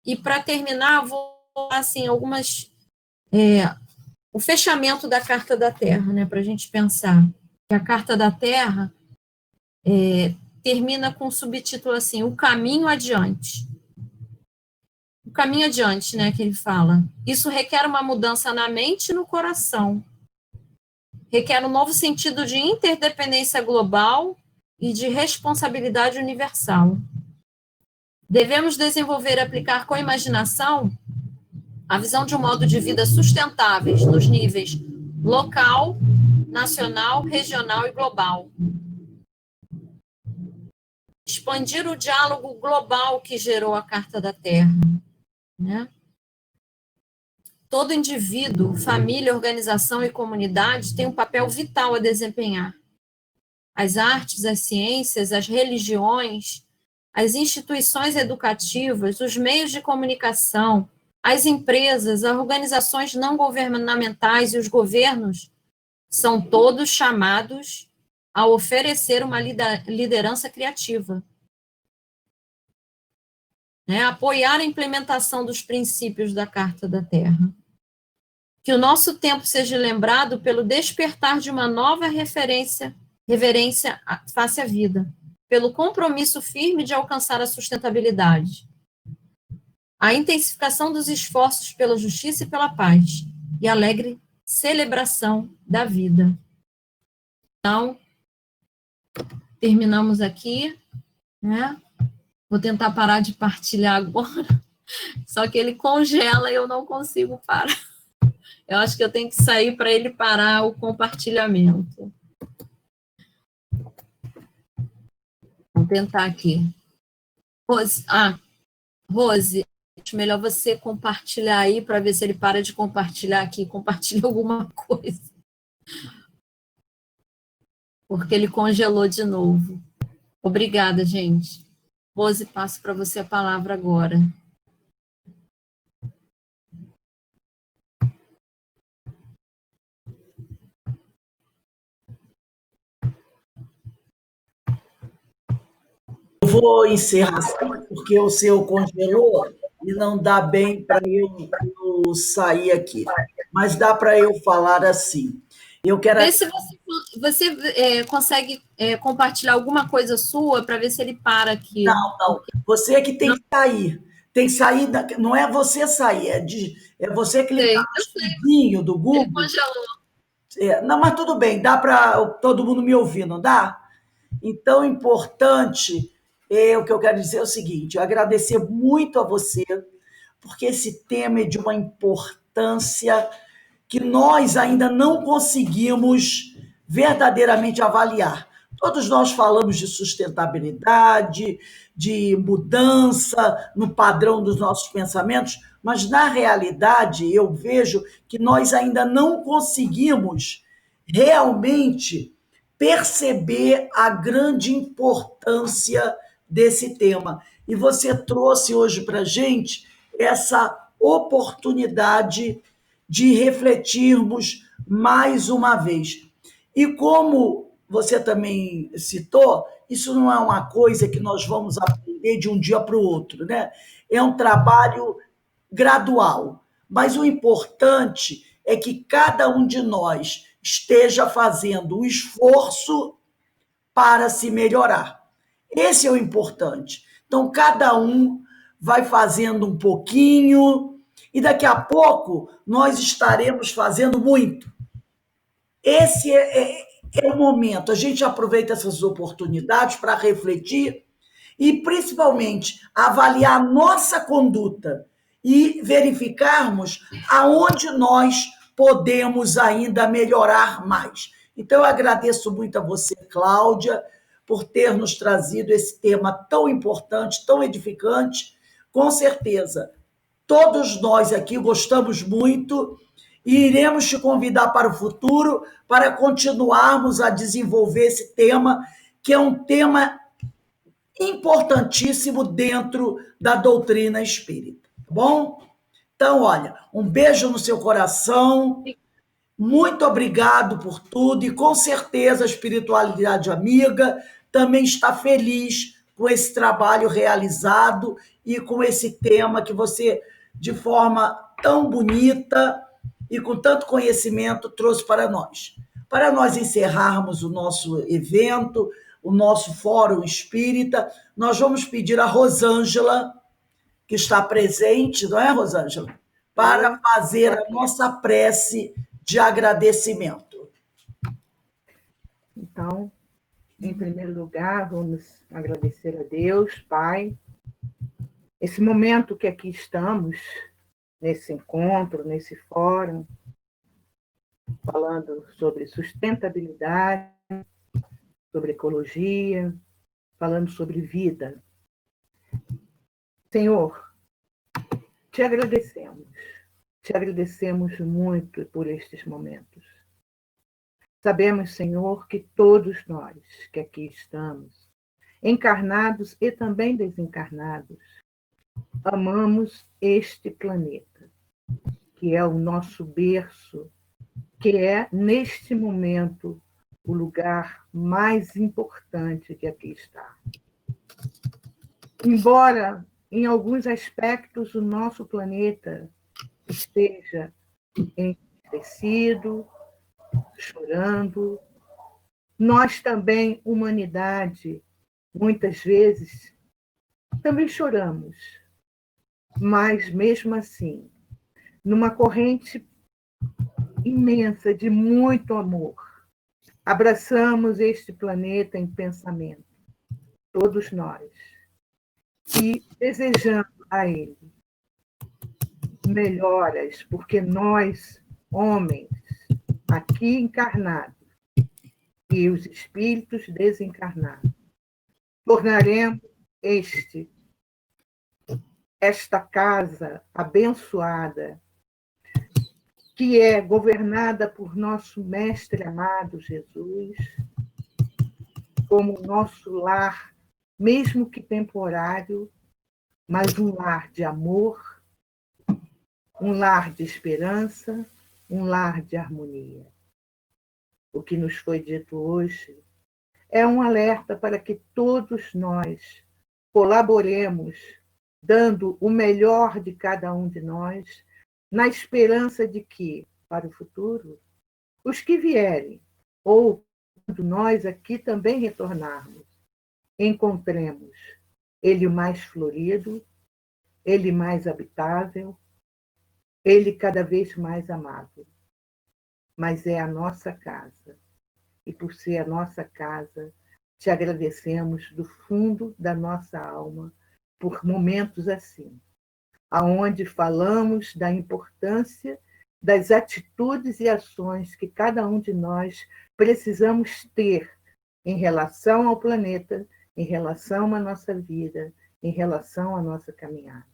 E para terminar, vou assim algumas o fechamento da Carta da Terra, né? Para a gente pensar que a Carta da Terra termina com o subtítulo assim: o caminho adiante. O caminho adiante, né, que ele fala. Isso requer uma mudança na mente e no coração. Requer um novo sentido de interdependência global e de responsabilidade universal. Devemos desenvolver e aplicar com imaginação a visão de um modo de vida sustentáveis nos níveis local, nacional, regional e global. Expandir o diálogo global que gerou a Carta da Terra, né? todo indivíduo, família, organização e comunidade tem um papel vital a desempenhar. As artes, as ciências, as religiões, as instituições educativas, os meios de comunicação, as empresas, as organizações não governamentais e os governos são todos chamados a oferecer uma liderança criativa, né? Apoiar a implementação dos princípios da Carta da Terra. Que o nosso tempo seja lembrado pelo despertar de uma nova reverência face à vida, pelo compromisso firme de alcançar a sustentabilidade, a intensificação dos esforços pela justiça e pela paz, e a alegre celebração da vida. Então, terminamos aqui, né? Vou tentar parar de partilhar agora, só que ele congela e eu não consigo parar. Eu acho que eu tenho que sair para ele parar o compartilhamento. Vamos tentar aqui. Rose, acho melhor você compartilhar aí para ver se ele para de compartilhar aqui, compartilha alguma coisa. Porque ele congelou de novo. Obrigada, gente. Rose, passo para você a palavra agora. Eu vou encerrar assim, porque o seu congelou e não dá bem para eu sair aqui. Mas dá para eu falar assim. Eu quero. Vê se você consegue compartilhar alguma coisa sua para ver se ele para aqui. Não. Você é que tem que sair. Tem que sair. Não é você sair, é você clicar no escudinho do Google. Ele congelou. Não, mas tudo bem, dá para todo mundo me ouvir, não dá? Então, importante, o que eu quero dizer é o seguinte: eu agradecer muito a você, porque esse tema é de uma importância que nós ainda não conseguimos verdadeiramente avaliar. Todos nós falamos de sustentabilidade, de mudança no padrão dos nossos pensamentos, mas na realidade eu vejo que nós ainda não conseguimos realmente perceber a grande importância desse tema. E você trouxe hoje para a gente essa oportunidade de refletirmos mais uma vez. E como você também citou, isso não é uma coisa que nós vamos aprender de um dia para o outro, né? É um trabalho gradual. Mas o importante é que cada um de nós esteja fazendo o esforço para se melhorar. Esse é o importante. Então, cada um vai fazendo um pouquinho e daqui a pouco nós estaremos fazendo muito. Esse é o momento. A gente aproveita essas oportunidades para refletir e, principalmente, avaliar a nossa conduta e verificarmos aonde nós podemos ainda melhorar mais. Então, eu agradeço muito a você, Cláudia, por ter nos trazido esse tema tão importante, tão edificante. Com certeza, todos nós aqui gostamos muito e iremos te convidar para o futuro para continuarmos a desenvolver esse tema, que é um tema importantíssimo dentro da doutrina espírita, tá bom? Então, olha, um beijo no seu coração, muito obrigado por tudo e com certeza a espiritualidade amiga também está feliz com esse trabalho realizado e com esse tema que você, de forma tão bonita e com tanto conhecimento, trouxe para nós. Para nós encerrarmos o nosso evento, o nosso Fórum Espírita, nós vamos pedir a Rosângela, que está presente, não é, Rosângela? Para fazer a nossa prece de agradecimento. Então, em primeiro lugar, vamos agradecer a Deus, Pai, esse momento que aqui estamos, nesse encontro, nesse fórum, falando sobre sustentabilidade, sobre ecologia, falando sobre vida. Senhor, te agradecemos Te agradecemos muito por estes momentos. Sabemos, Senhor, que todos nós que aqui estamos, encarnados e também desencarnados, amamos este planeta, que é o nosso berço, que é, neste momento, o lugar mais importante que aqui está. Embora, em alguns aspectos, o nosso planeta esteja entristecido, chorando, nós também, humanidade, muitas vezes, também choramos. Mas, mesmo assim, numa corrente imensa de muito amor, abraçamos este planeta em pensamento, todos nós, e desejando a ele melhoras, porque nós, homens, aqui encarnados, e os espíritos desencarnados, tornaremos esta casa abençoada, que é governada por nosso Mestre amado Jesus, como nosso lar, mesmo que temporário, mas um lar de amor, um lar de esperança, um lar de harmonia. O que nos foi dito hoje é um alerta para que todos nós colaboremos, dando o melhor de cada um de nós, na esperança de que, para o futuro, os que vierem, ou quando nós aqui também retornarmos, encontremos ele mais florido, ele mais habitável, ele cada vez mais amável. Mas é a nossa casa. E por ser a nossa casa, te agradecemos do fundo da nossa alma por momentos assim, aonde falamos da importância das atitudes e ações que cada um de nós precisamos ter em relação ao planeta, em relação à nossa vida, em relação à nossa caminhada.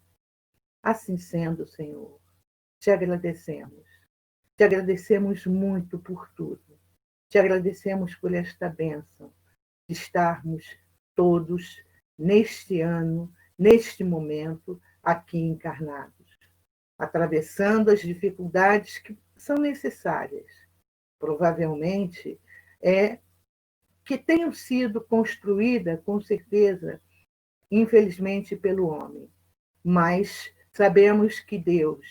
Assim sendo, Senhor, te agradecemos. Te agradecemos muito por tudo. Te agradecemos por esta bênção de estarmos todos neste ano, neste momento, aqui encarnados, atravessando as dificuldades que são necessárias. Provavelmente, que tenham sido construídas, com certeza, infelizmente, pelo homem. Mas sabemos que Deus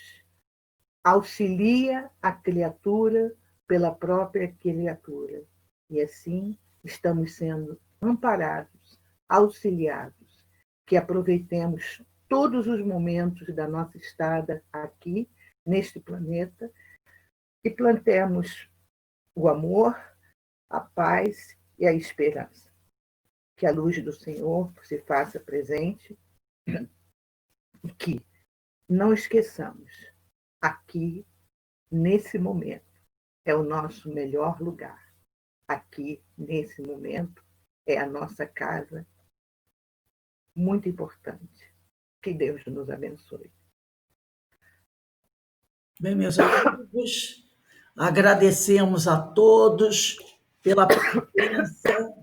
auxilia a criatura pela própria criatura. E assim estamos sendo amparados, auxiliados, que aproveitemos todos os momentos da nossa estada aqui, neste planeta, e plantemos o amor, a paz e a esperança. Que a luz do Senhor se faça presente e que não esqueçamos, aqui, nesse momento, é o nosso melhor lugar. Aqui, nesse momento, é a nossa casa, muito importante. Que Deus nos abençoe. Bem, meus amigos, agradecemos a todos pela presença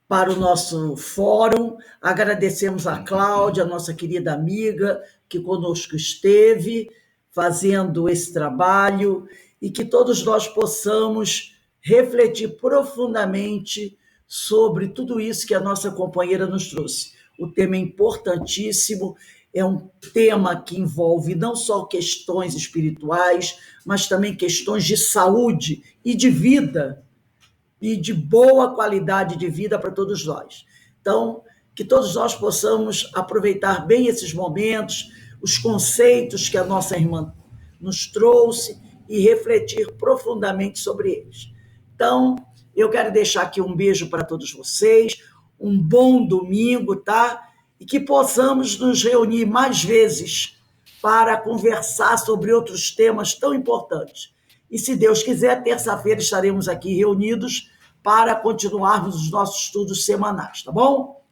para o nosso fórum. Agradecemos a Cláudia, nossa querida amiga, que conosco esteve fazendo esse trabalho, e que todos nós possamos refletir profundamente sobre tudo isso que a nossa companheira nos trouxe. O tema é importantíssimo, é um tema que envolve não só questões espirituais, mas também questões de saúde e de vida, e de boa qualidade de vida para todos nós. Então, que todos nós possamos aproveitar bem esses momentos, os conceitos que a nossa irmã nos trouxe e refletir profundamente sobre eles. Então, eu quero deixar aqui um beijo para todos vocês, um bom domingo, tá? E que possamos nos reunir mais vezes para conversar sobre outros temas tão importantes. E, se Deus quiser, terça-feira estaremos aqui reunidos para continuarmos os nossos estudos semanais, tá bom?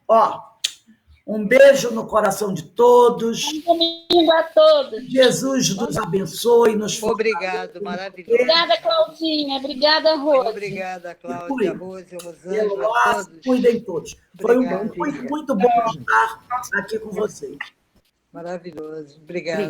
Um beijo no coração de todos. Bom domingo a todos. Jesus nos abençoe, nos Obrigado, maravilhoso. Obrigada, Claudinha. Obrigada, Rose. Obrigada, Cláudia, Cuidem. Rose, Pelo Rosângela, ar, todos. cuidem todos. Foi Obrigada. muito bom estar aqui com vocês. Maravilhoso. Obrigada.